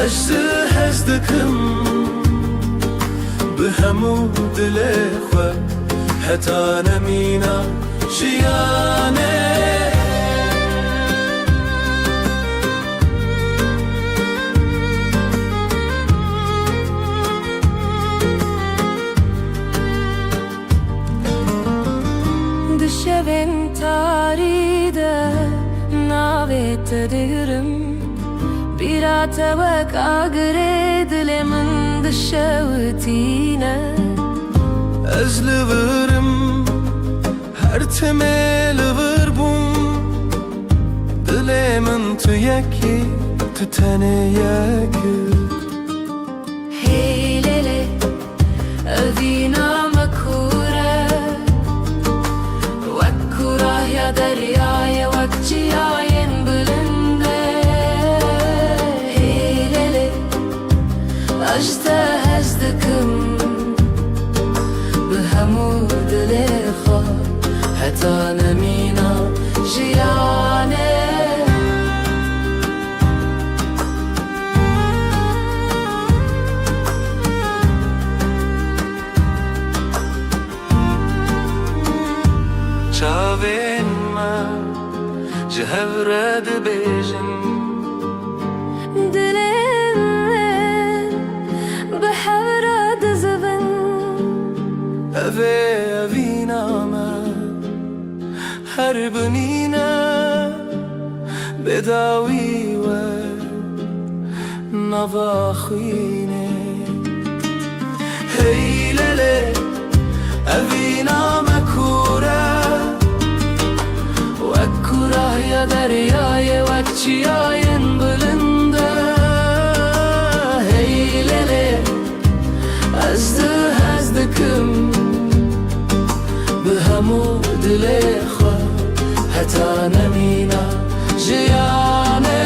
اجزه هزدکم به همو دل خو حتی نمینا شیانه
evin taride navet dirim birate vek agre dilimin dışavutine
Ezlivirim her temeli vır bum Dilimin tüyeki tütene yekü
Heylele evina makure vek kurahya deryaya vek cihayen bilinde Heylele ajda hezdikim بهمو دل خوا حتی نمینا جیانه
چاوین من جهورد بیجن
دلم بحورد زبن
اوه اوینامه هر بنینه بداوی و نواخینه هیلله اوینامه کوره و کوره یا دریای وک چیاین بلنده هیلله از دکم بهمو دل خوا حتی نمینا جیانه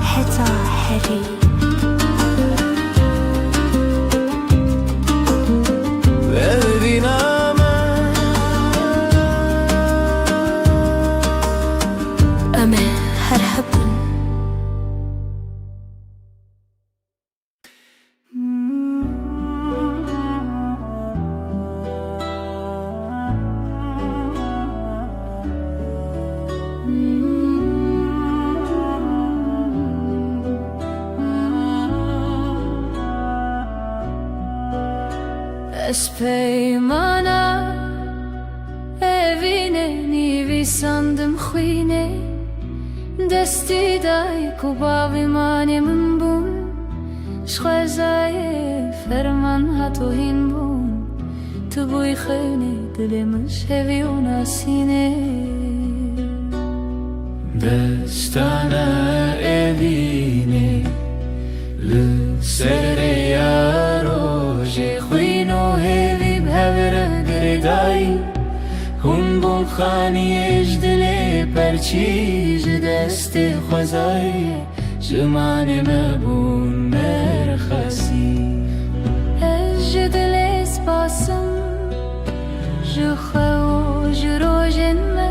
حتی حری
ببینم
أما هرحبن اسپیمانا evine nivi sandım khine desti dai ku bavimanim bum shkhazaye ferman hatohin bum tu boy khine dilim shevi unasine
destana evine لسر یارو خوینو هیوی بهور گردایی هون بون خانیش دل پرچیج دست خوزایی جمان مبون مرخصی
اج دل اسپاسم جخو جروجن ما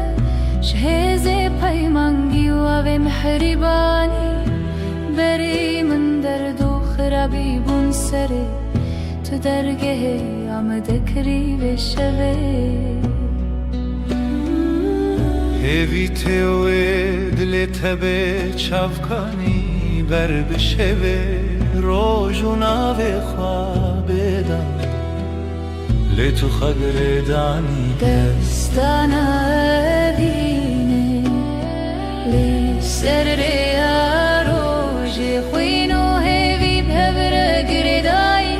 شهز پیمانگی و محربانی بری من درد و خرابی بون سره تو درگه آمده کری بشوه
هیوی تیوه دل تبه چافکانی بر بشوه روژو ناوه خوابه دم لتو خگر دانی
دستانا دینه لی سر ریارو خوینو هیوی بهور گردایی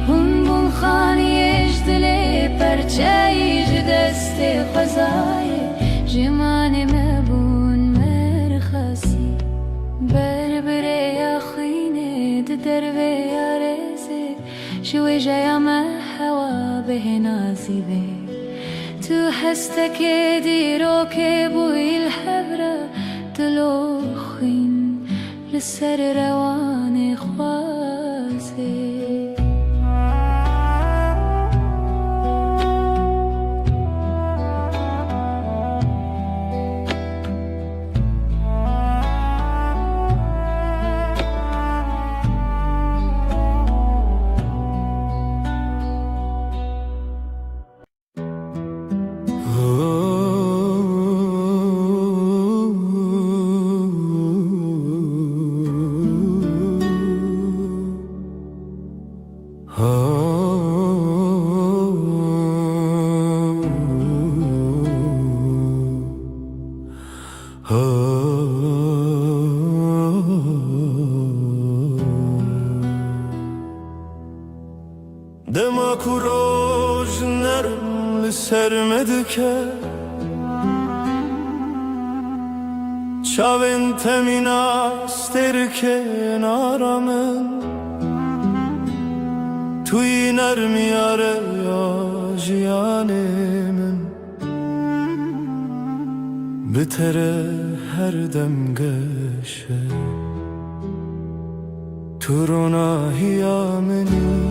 هون بون خانیش دل پرچایش دست خوزای جمان مبون مرخصی بربره یا خوینه در به یارزه شوی جایا ما هوا به نازیبه تو هستك دیرو که بوی الحبره دلو خوین لسر روان خوازه
دما کو روز نرم لسر مدکه چاوین تمین استر کنارمن توی نرمی آره یا جیانمن بتره هر دم گشه تو روناهیا منی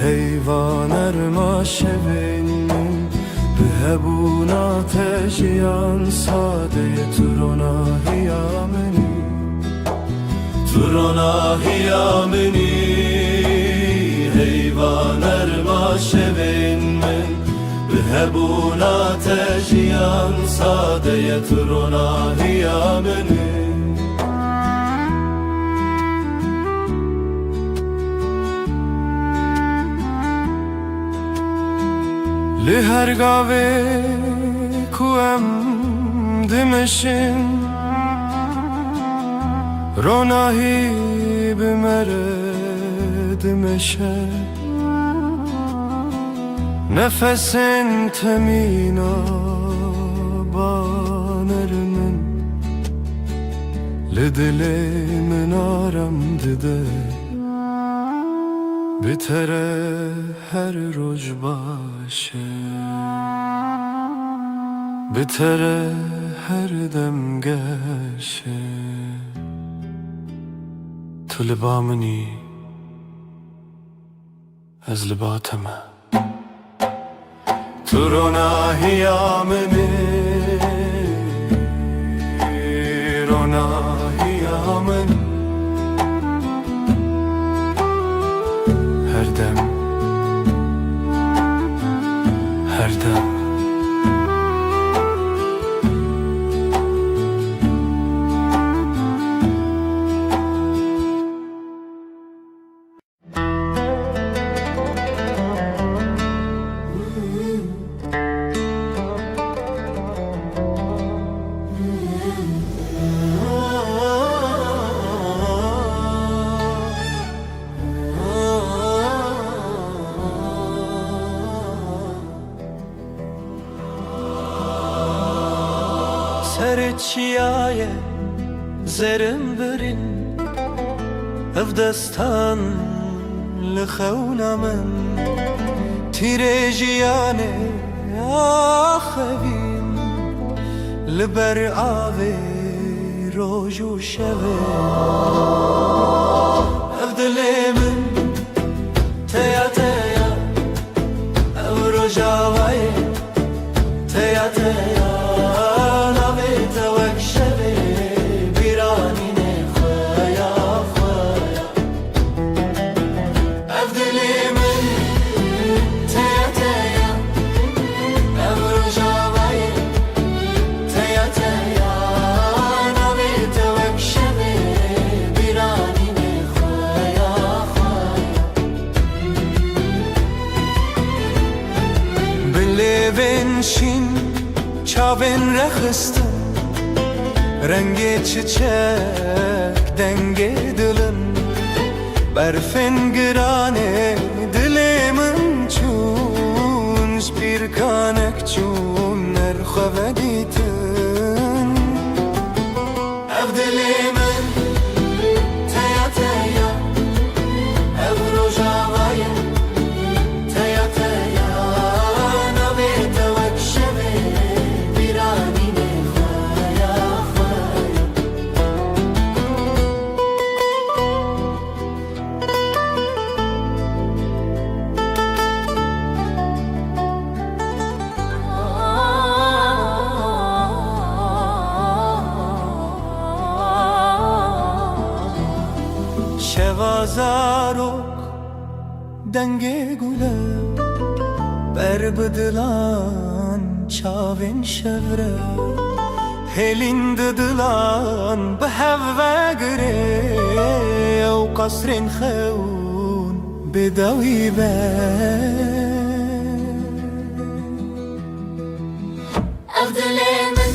حیوان ارماشه بینیم به هبون آتشیان ساده تو روناهیا منی تو روناهیا منی حیوان ارماشه بینیم به هبون آتشیان ساده تو روناهیا منی لهر گاوه کوام دمشن روناهی بمره دمشه نفسن تمینا بانرمن لدل من آرم دده بتره هر روز باشه بتره هر دم گشه تو لبا منی از لباتمه تو روناهیا منی روناهیا منی هر دم هر دم سرچیای زرم برین افدستان لخونمن تیرجیانه آخوین لبر آوی روز و شبه افدلمن تیا تیا او رجاوی تیا تیا شین چاوین رخستم رنگ çiçek denge دلم برفن گرانه دلمن چون سپیرکانک چون نرخوادیتن اف دلمن تیا تیا اف روجاوای تیا تیا نویت وکشمه بیرانی نخوایا خوایا شوازارok denge gule berbedilan çavin şevre helin dıdılan behevve gire ev kasrin xeun bedavi be
أفضل من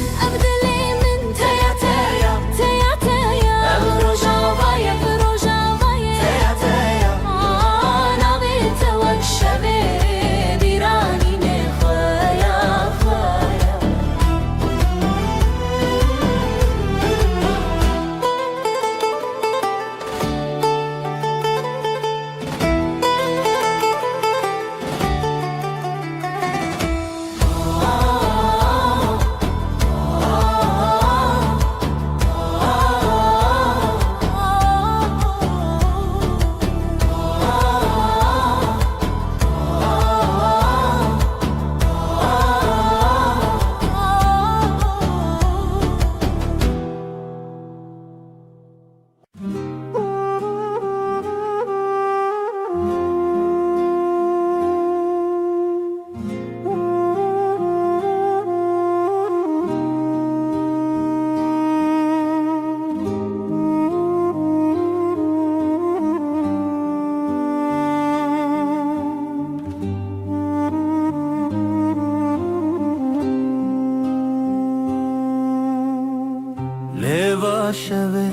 شوه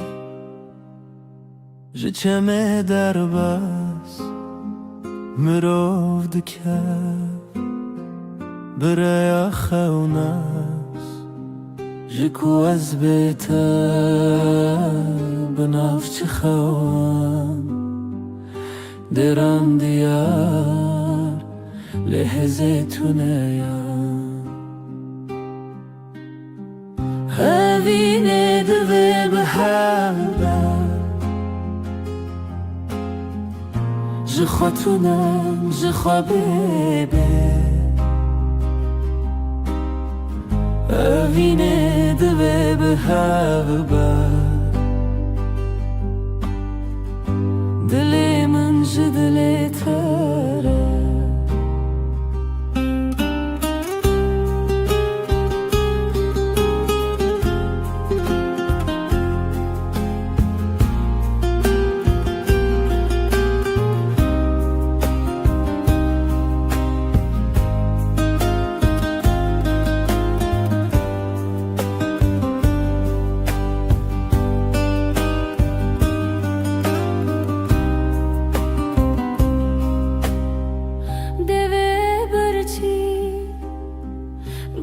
ji çeme derbas mirov dike biraya xewnas ji ku ez bête bi navçi xewan deran diyar lê hêzê tuneyan hevînê divê bi hevbe ji xwe tunem ji xwe bêbê evînê divê bi hev be dilê min ji dilê te re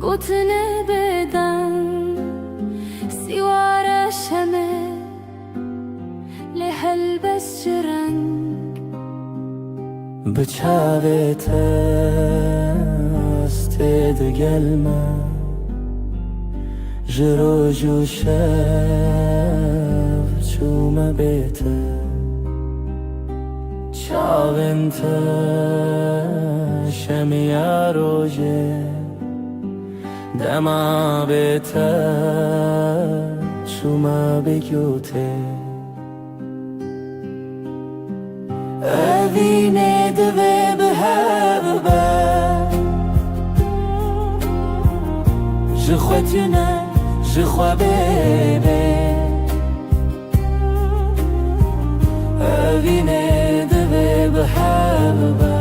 گوتنه بدن سیوار شمه لحل بس جرنگ بچاوت استد گلمه جرو جو شب چومه بیته چاونت شمیا روژه دما بته شما بگوته evînê divê bi hev be ji xwe tune ji xwe bêbê evînê divê bi hev be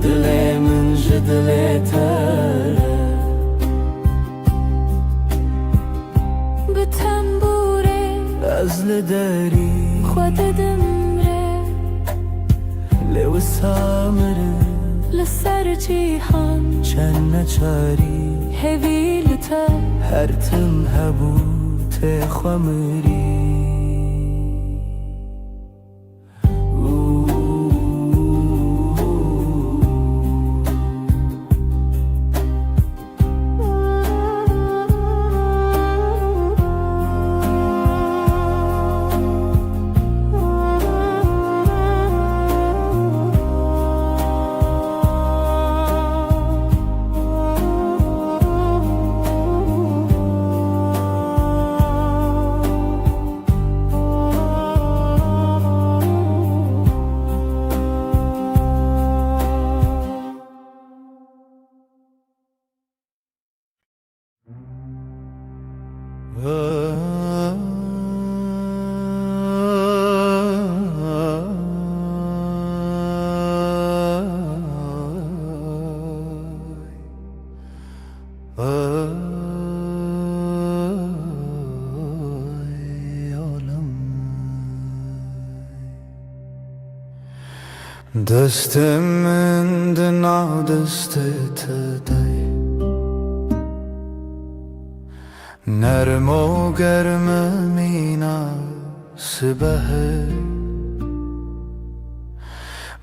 dilê min ji dilê te re bi tembûrê ez li derî xwe didim re lê wisa mirim li ser cîhan çend neçarî hevî li te her tim hebû tê xwe mirî دستمن دنا دستت دی نرم و گرم مینا سبه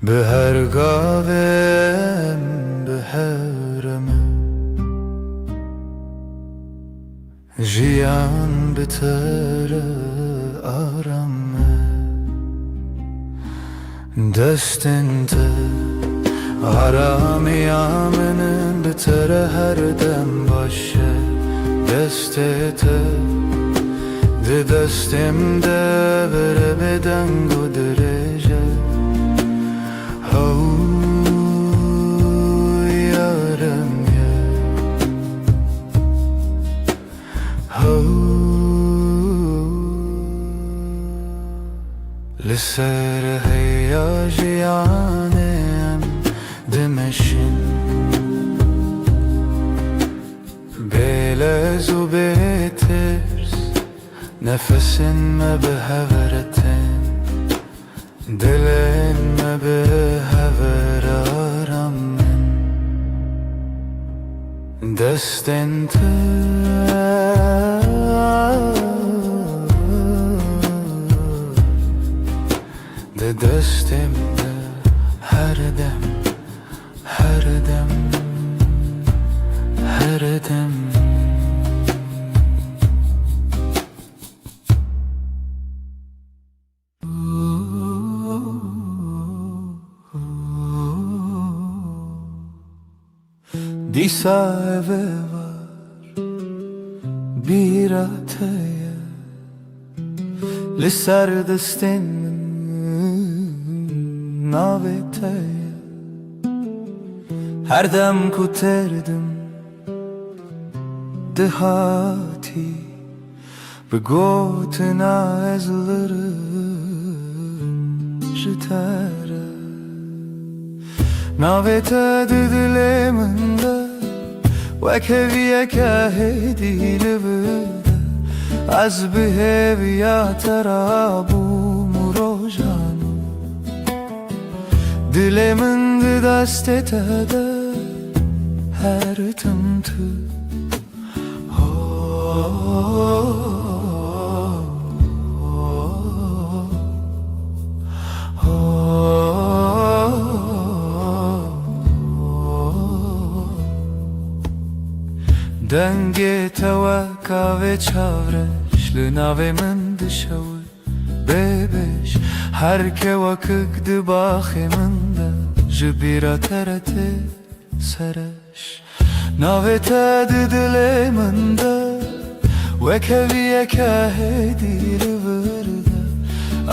به هر گاوم به هرمه جیان بتر آرامه دستنت آرامی آمنن بتر هر دم باشه دستت ده دستم ده بره بدنگ و درجه هو یارم یه هو لسر هیاجیانم دمشن بله هزو بيترس نفسن ما بهفرتن دلن ما بهفر آرامن دستن ده دستم ده هر دم هر دم هر دم Disa eve var bir ataya Lisar destin navetaya Her dem kuterdim dehati Begotina ezlerim jitara Navete didileminde Vekeviye kahedi livide Az biheviya terabu murojanu Dilemin didastetede her tımtı Denge tevaka ve çavreş Lınave min dışavı bebeş Herke vakık dibahı min de Jibira terete sereş Navete didile min de Vekeviye kahedi livırde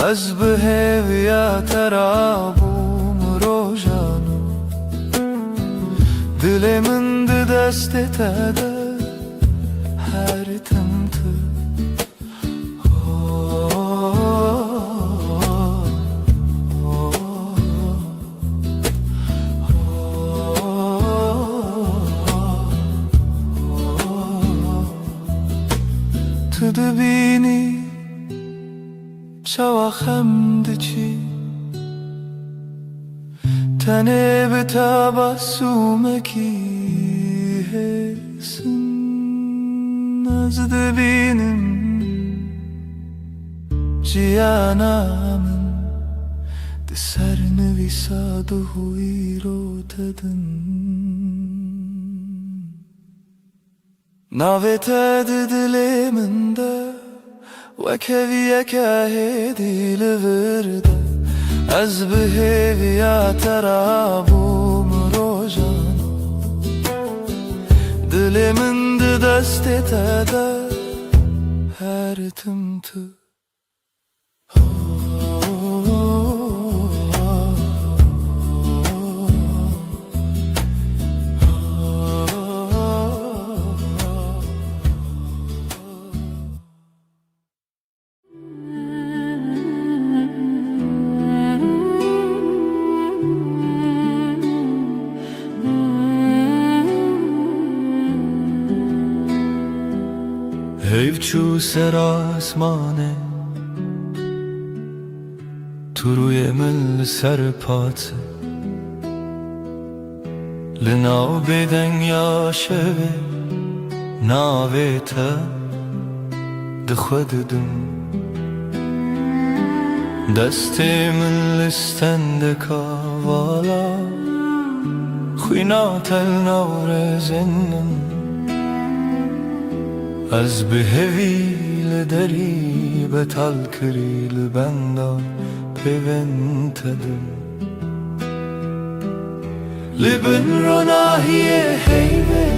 Az biheviya terabu murojanu Dilemin didastetede her tımtı Tudu bini çavakhem diçi Tene betabasumeki hesin Nazdı benim ciyanamın Deserni visaduhu irotedin Navete didileminde Vekeviye kahedi livırde Az biheviya terabu murojanu Dilimin didastetede her tımtı Hevçu ser asmane Turuye mil serpatse Linav beden yaşeve Navete Dixwededim Destê min li stendeka vala Xwîna tel nawrezên min Ez bi hevî li derî betal kirî li benda pêventedim Li bin ronahiyê heyvê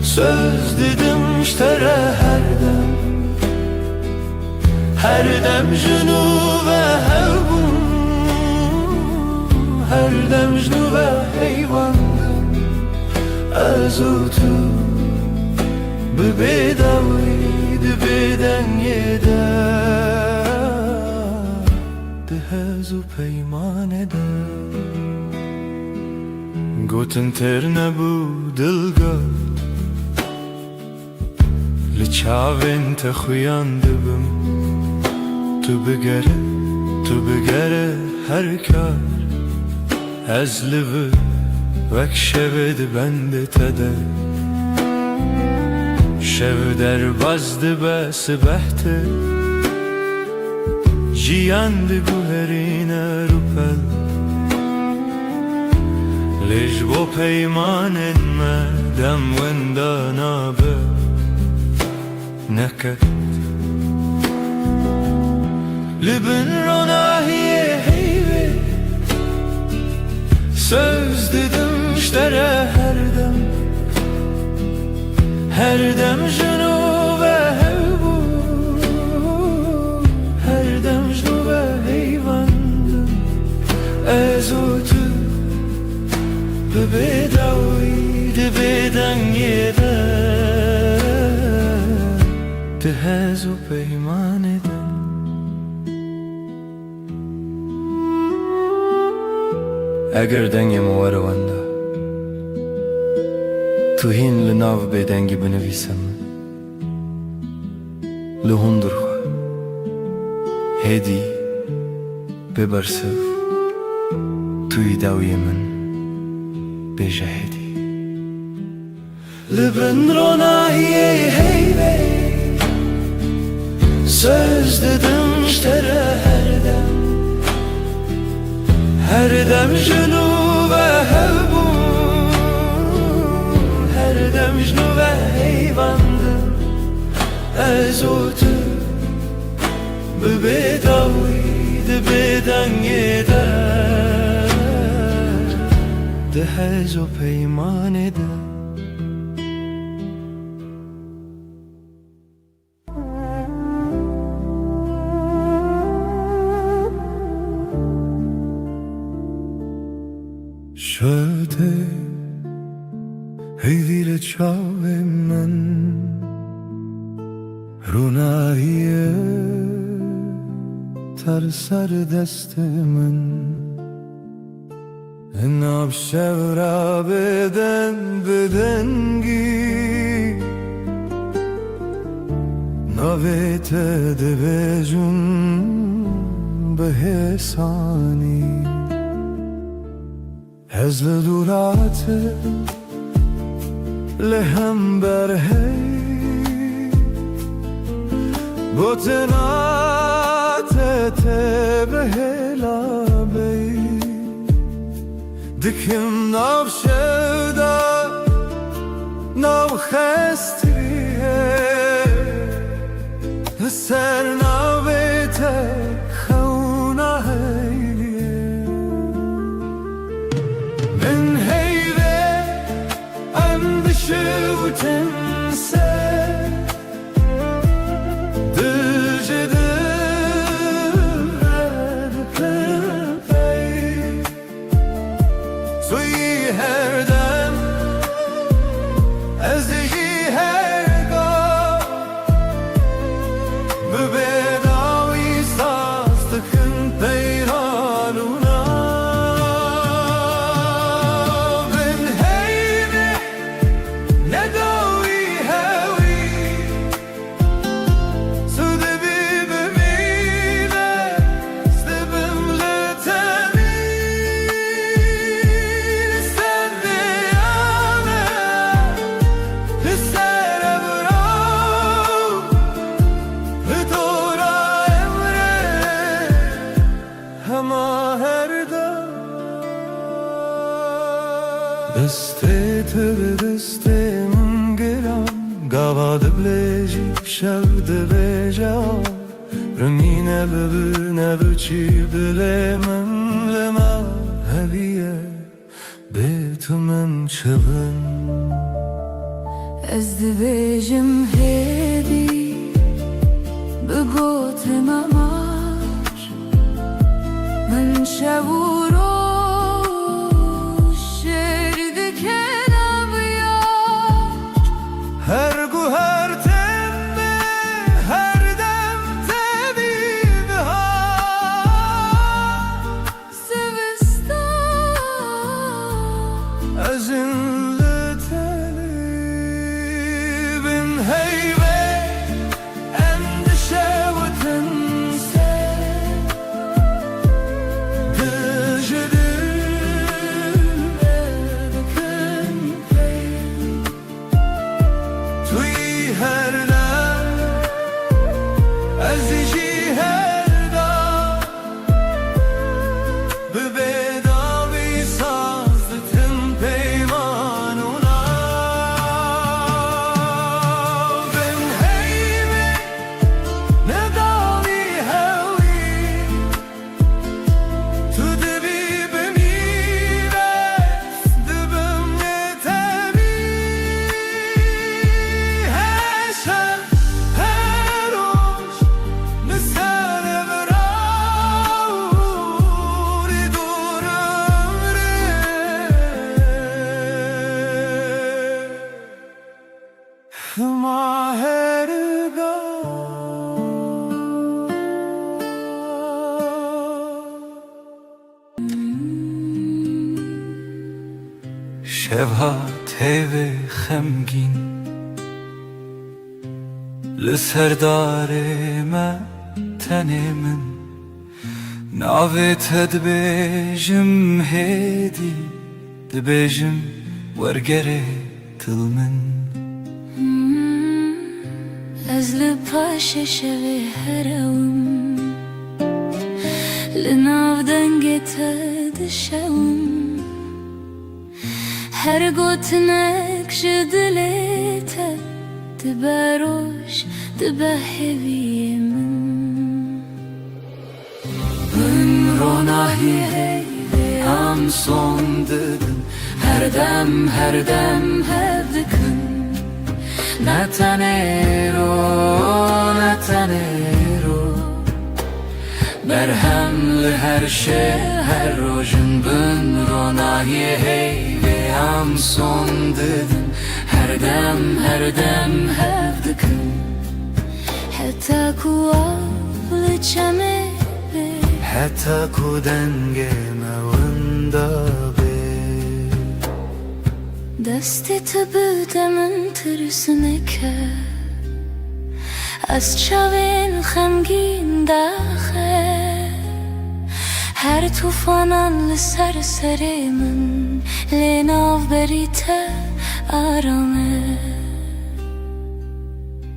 söz didim ji te re her dem jinû ve hevbûm her dem jinû ve heyvandim ez û tu bi bêdawî di bêdengê de di hez û peymanê de gotin têr nebû dilgir çavên te xuyan dibim. Tu bigere her kar, ez li vir vek şevê dibende te de. Şev derbas dibe sibeh te, jiyan diguherîne rûpel. Lê ji bo peymanên me dem wenda nabe neket. Li bin ronahiyê heyvê söz didim ştere her dem. Her dem jinû ve hevbû, her dem jinû ve heyvandim. Ez û tu bi bêdawî di bêdengê de di hez û peymanê de. Eger dengê me were wenda, tu hîn li nav bêdengî binivîse min. Li hundir xwe hêdî bê bersiv, tu yî dawiyê min bêje hêdî. Li bin ronahiyê heyvê söz didim ştere her dem. Her dem jinû ve hevbû, her dem jinû ve heyvandim. Ez û tu bi bêdawî di bêdengê de di hez û peymanê de. Şöte heyvîle çavê min rûnahiyê ter ser destê min. Nav şevra bêden bêdengî navê te dibêjim bi hêsanî. Ez li dûratê li hember hey gotina te bi hêla bey. Dikim nav şevda nav xestiyê li ser navê te xewna heyê. Min heyvê em dişiwtin se dijî diber pey. Tu yî her dem ez yî her gah bi bêdawî saz dikin peyranûna. Bin heyvê nedawî hewî tu dibî bimîne stibim li temî. Sen diyame li ser evraw li dora emre hema her dem. Destê te bi destê min giran gava dibilêjî şev dibêje. Rengîne bibir nebiçî dilê min li me heviye bê tu min çibin.
Ez dibêjim hêdî bi gotê me mar. Min şev û roj şêr dikin evyar.
Her guher temme her dem te bî bihar.
Zivistan
Ezin li tenî bin heyvê Maherga شبهات هیوه خمگین لسر داره ما تنه من ناویت دبیجم هیدی دبیجم ورگره تل من
از لپاش شوی هرم لناو دنگت دشوم هر گوتنک جدلیت دبروش دبهوی من
من روناهی هی هم son dedim her dem hep dikın Natanero Berhemli her şey her rojun bün ronahi hey ve am son dedim her dem hep dikın
حتى كوال چمه
حتی کو دنگ موندا به
دستی تو بودم ترسونه که از چاوین خمگین داخل هر توفانان لسر سر من لناو بریت آرامه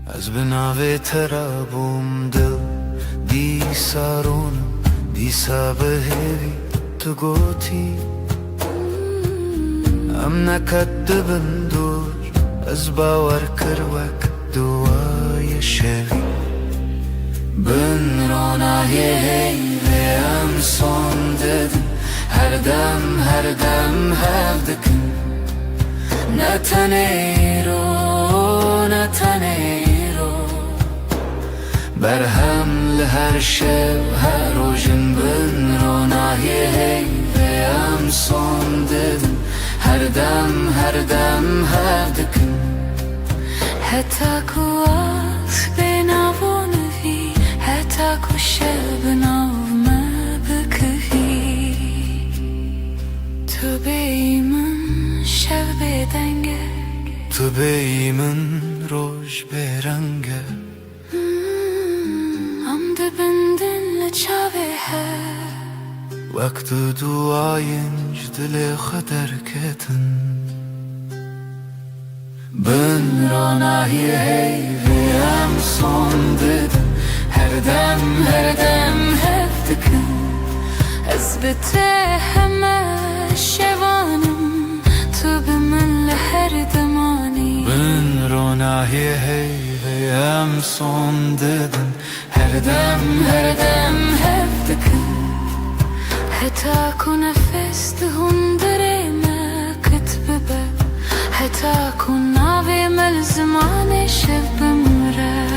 از بناوی ترابم دل دی سارونم دی سابهوی تو گوتی ام نکدبن دور از باور کروک دوای شوی بن روناهی هی ve am son dedim her dem hep dikın Natanero Berhemli her şev her rojun bün ronahi hey ve am son dedim her dem hep dikın
حتى كواس بناون في حتى كشل بناو ما بكفي تو بيمن شب بدنگه
تو بیمن روش برنگه
ام دبندن لچاوه
وقت duayınc dile kadar ketin Ben ronahi hey ve am son dedim her dem hep dikın
اثبته همه شوانم تو به من لهر دمانی
Ben ronahi hey ve am son dedim her dem hep dikın
حتى أكون نفست هندري ما كتبه حتى أكون ناوي ملزمان شب مرة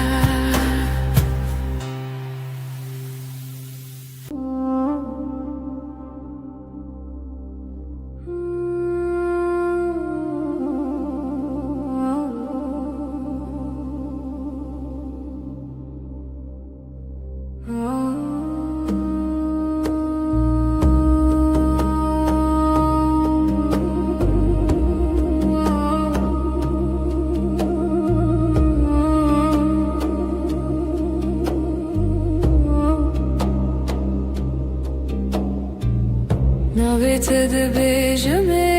ناویت دبیجمدی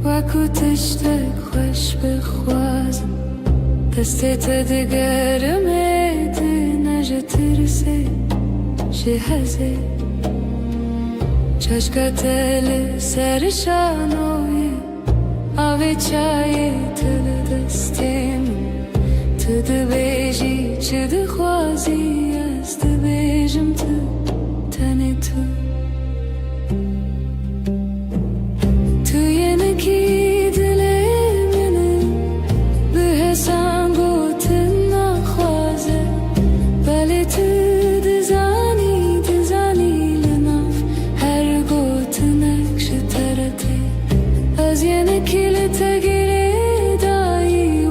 وکو تشتک خوش بخوازم دستت دگرمدی نجه ترسی جهزی چشکت سرشانوی آوی چای تل دستیم تو دبیجی چه دخوازی از دبیجم تو تنی تو از یه نکیل تگیری دایی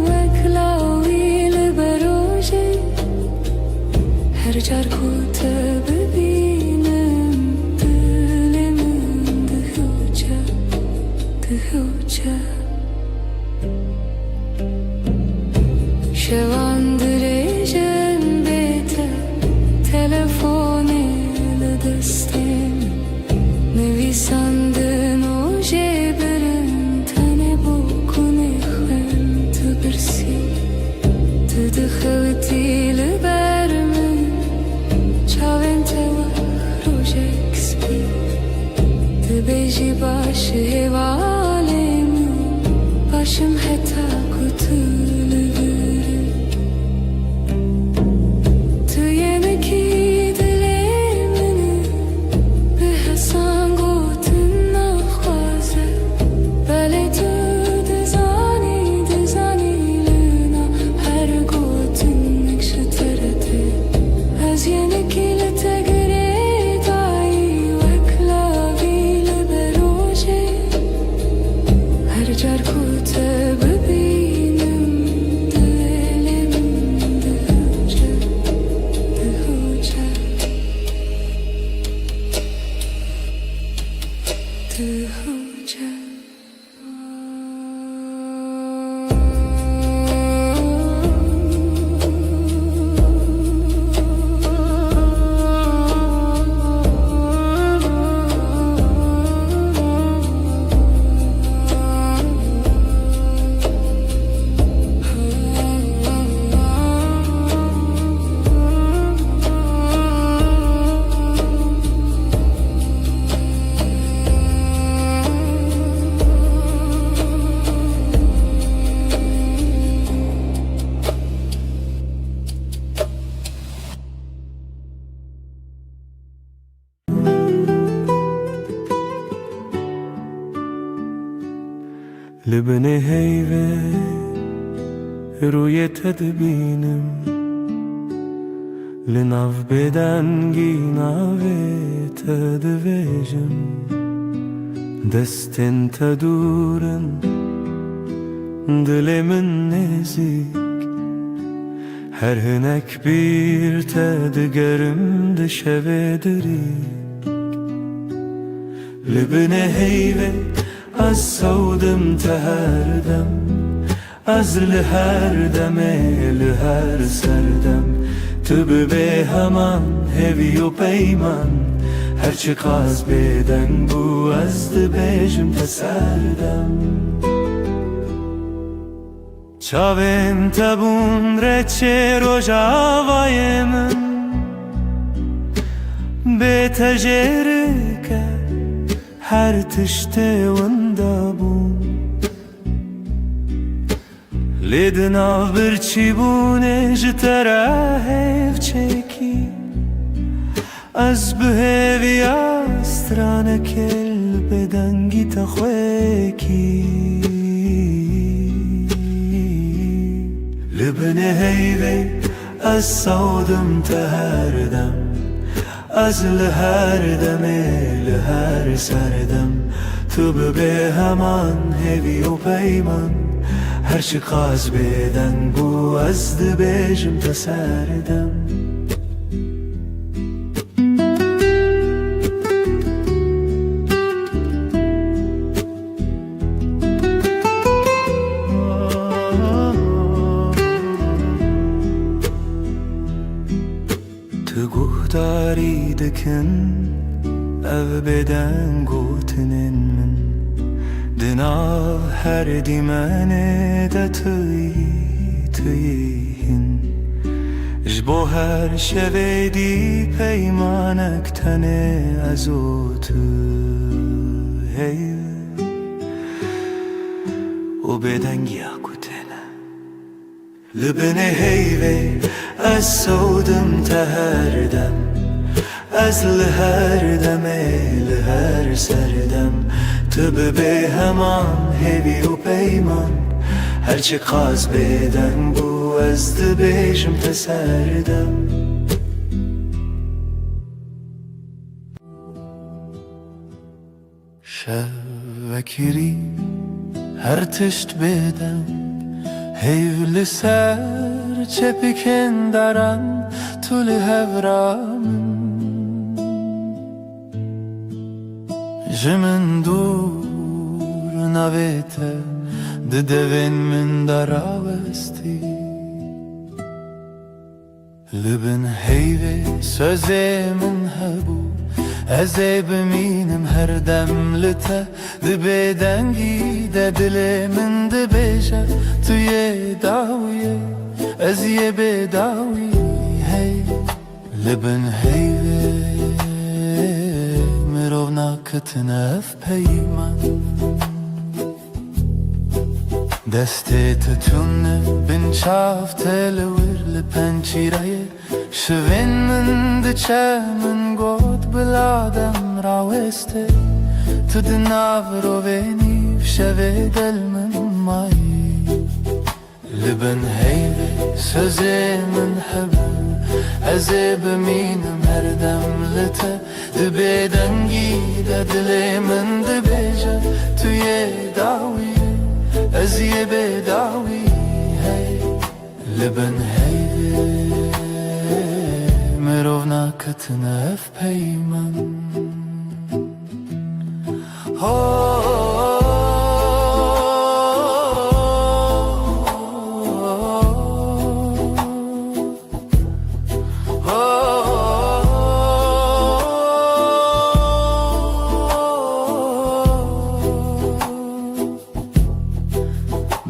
باشم حتا کتلگری تو yeneki dilemini به حسن گوتن نخوازه بله تو دزانی لنا هر گوتن نکش ترده از yeneki لتگری دایی وکلاوی لبروجه هر جر کوته ببینم دلم دهوجه
لبني هيفه روی تدبینم لناف بدنگی ناوی تدویجم دستن تدورن دلمن نزیک هر هنک bir تدگرم دشوه دریک لبني هيفه از سودم تهردم از لهر دمه لهر سردم تو به همان هوی و پیمان هرچی قاز بدن بو از دبیجم تسردم چاوین تبون رچه روژاوای من به تجره که هر تشته وندابون لیدنا برچی بونه جتره هف چکی از بهوی استرانه کل بدنگی تخویکی لبنه هیوی از سودم تهردم از لهر دمه لهر سردم تو به همان هوی و پیمان هرچی قاز بدن بو از دبیجم تسردم تو گهداری دکن او بدن گوتنن من دنا هر دیمنه ده تویهن جبو هر شوه دی پیمانک تنه از او تو هیو و بدنگی اکوتنه لبنه هیوه از سودم تهردم از لهر دمه لهر سردم تو به همان هوی و پیمان هرچی قاز بدن بو از دبیجم تسردم شوکری هر تشت بدم هیو لسر چه پیکن دارم طول هورام جمن دور نویته ددوین من دراوستی لبن هیوی سوزه من هبو از بمینم هر دم لته دبی دنگی ده دل من دبیجه توی داویه از یه بداوی هی لبن هیوی مرو ناکتنف پیمان دسته تتونه بن چافته لور لپنچیره شوین من دچه من گود بلادم راوسته تو دناور و وینیف شوه دل من مایی لبن هیوه سوزه من حبه ازه بمینم هر دم لته دبه دنگی ده دل من دبیجه توی داویه ازیه به داوی هی لبن هیوه مروف ناکتنه اف پیمن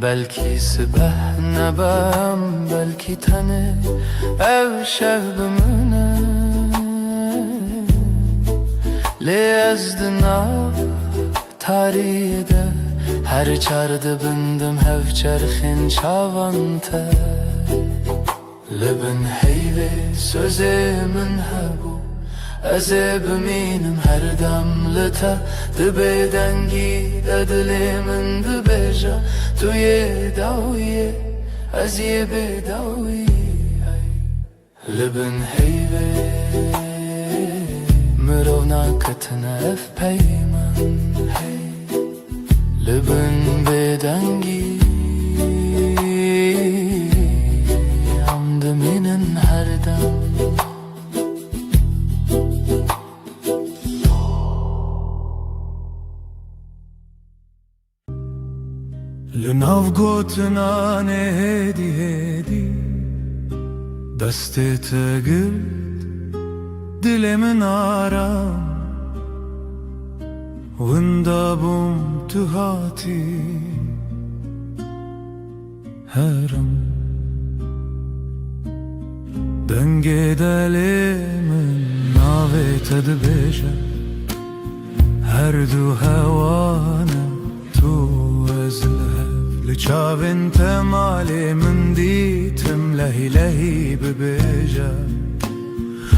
belki sibah nebem belki tane ev şevbimine lezdina tarihde her çardı bindim hev çerxin çavante leben heyve sözümün hebu ازه بمینم هر دم لته دبه دنگی ددلی من دبیجه توی داویه ازیه به داوی لبن هیوه مرو ناکتنه اف پیمن لبن به دنگی امدمینن هر دم لناف گوتنا هدی هدی دستت گرد دل من آرام وندا بوم تو هاتی هرم دنگ دل من ناویت دبیجه هر دو هوانه تو ازله لچاوين تمالي من ديتم لهي لهي ببيت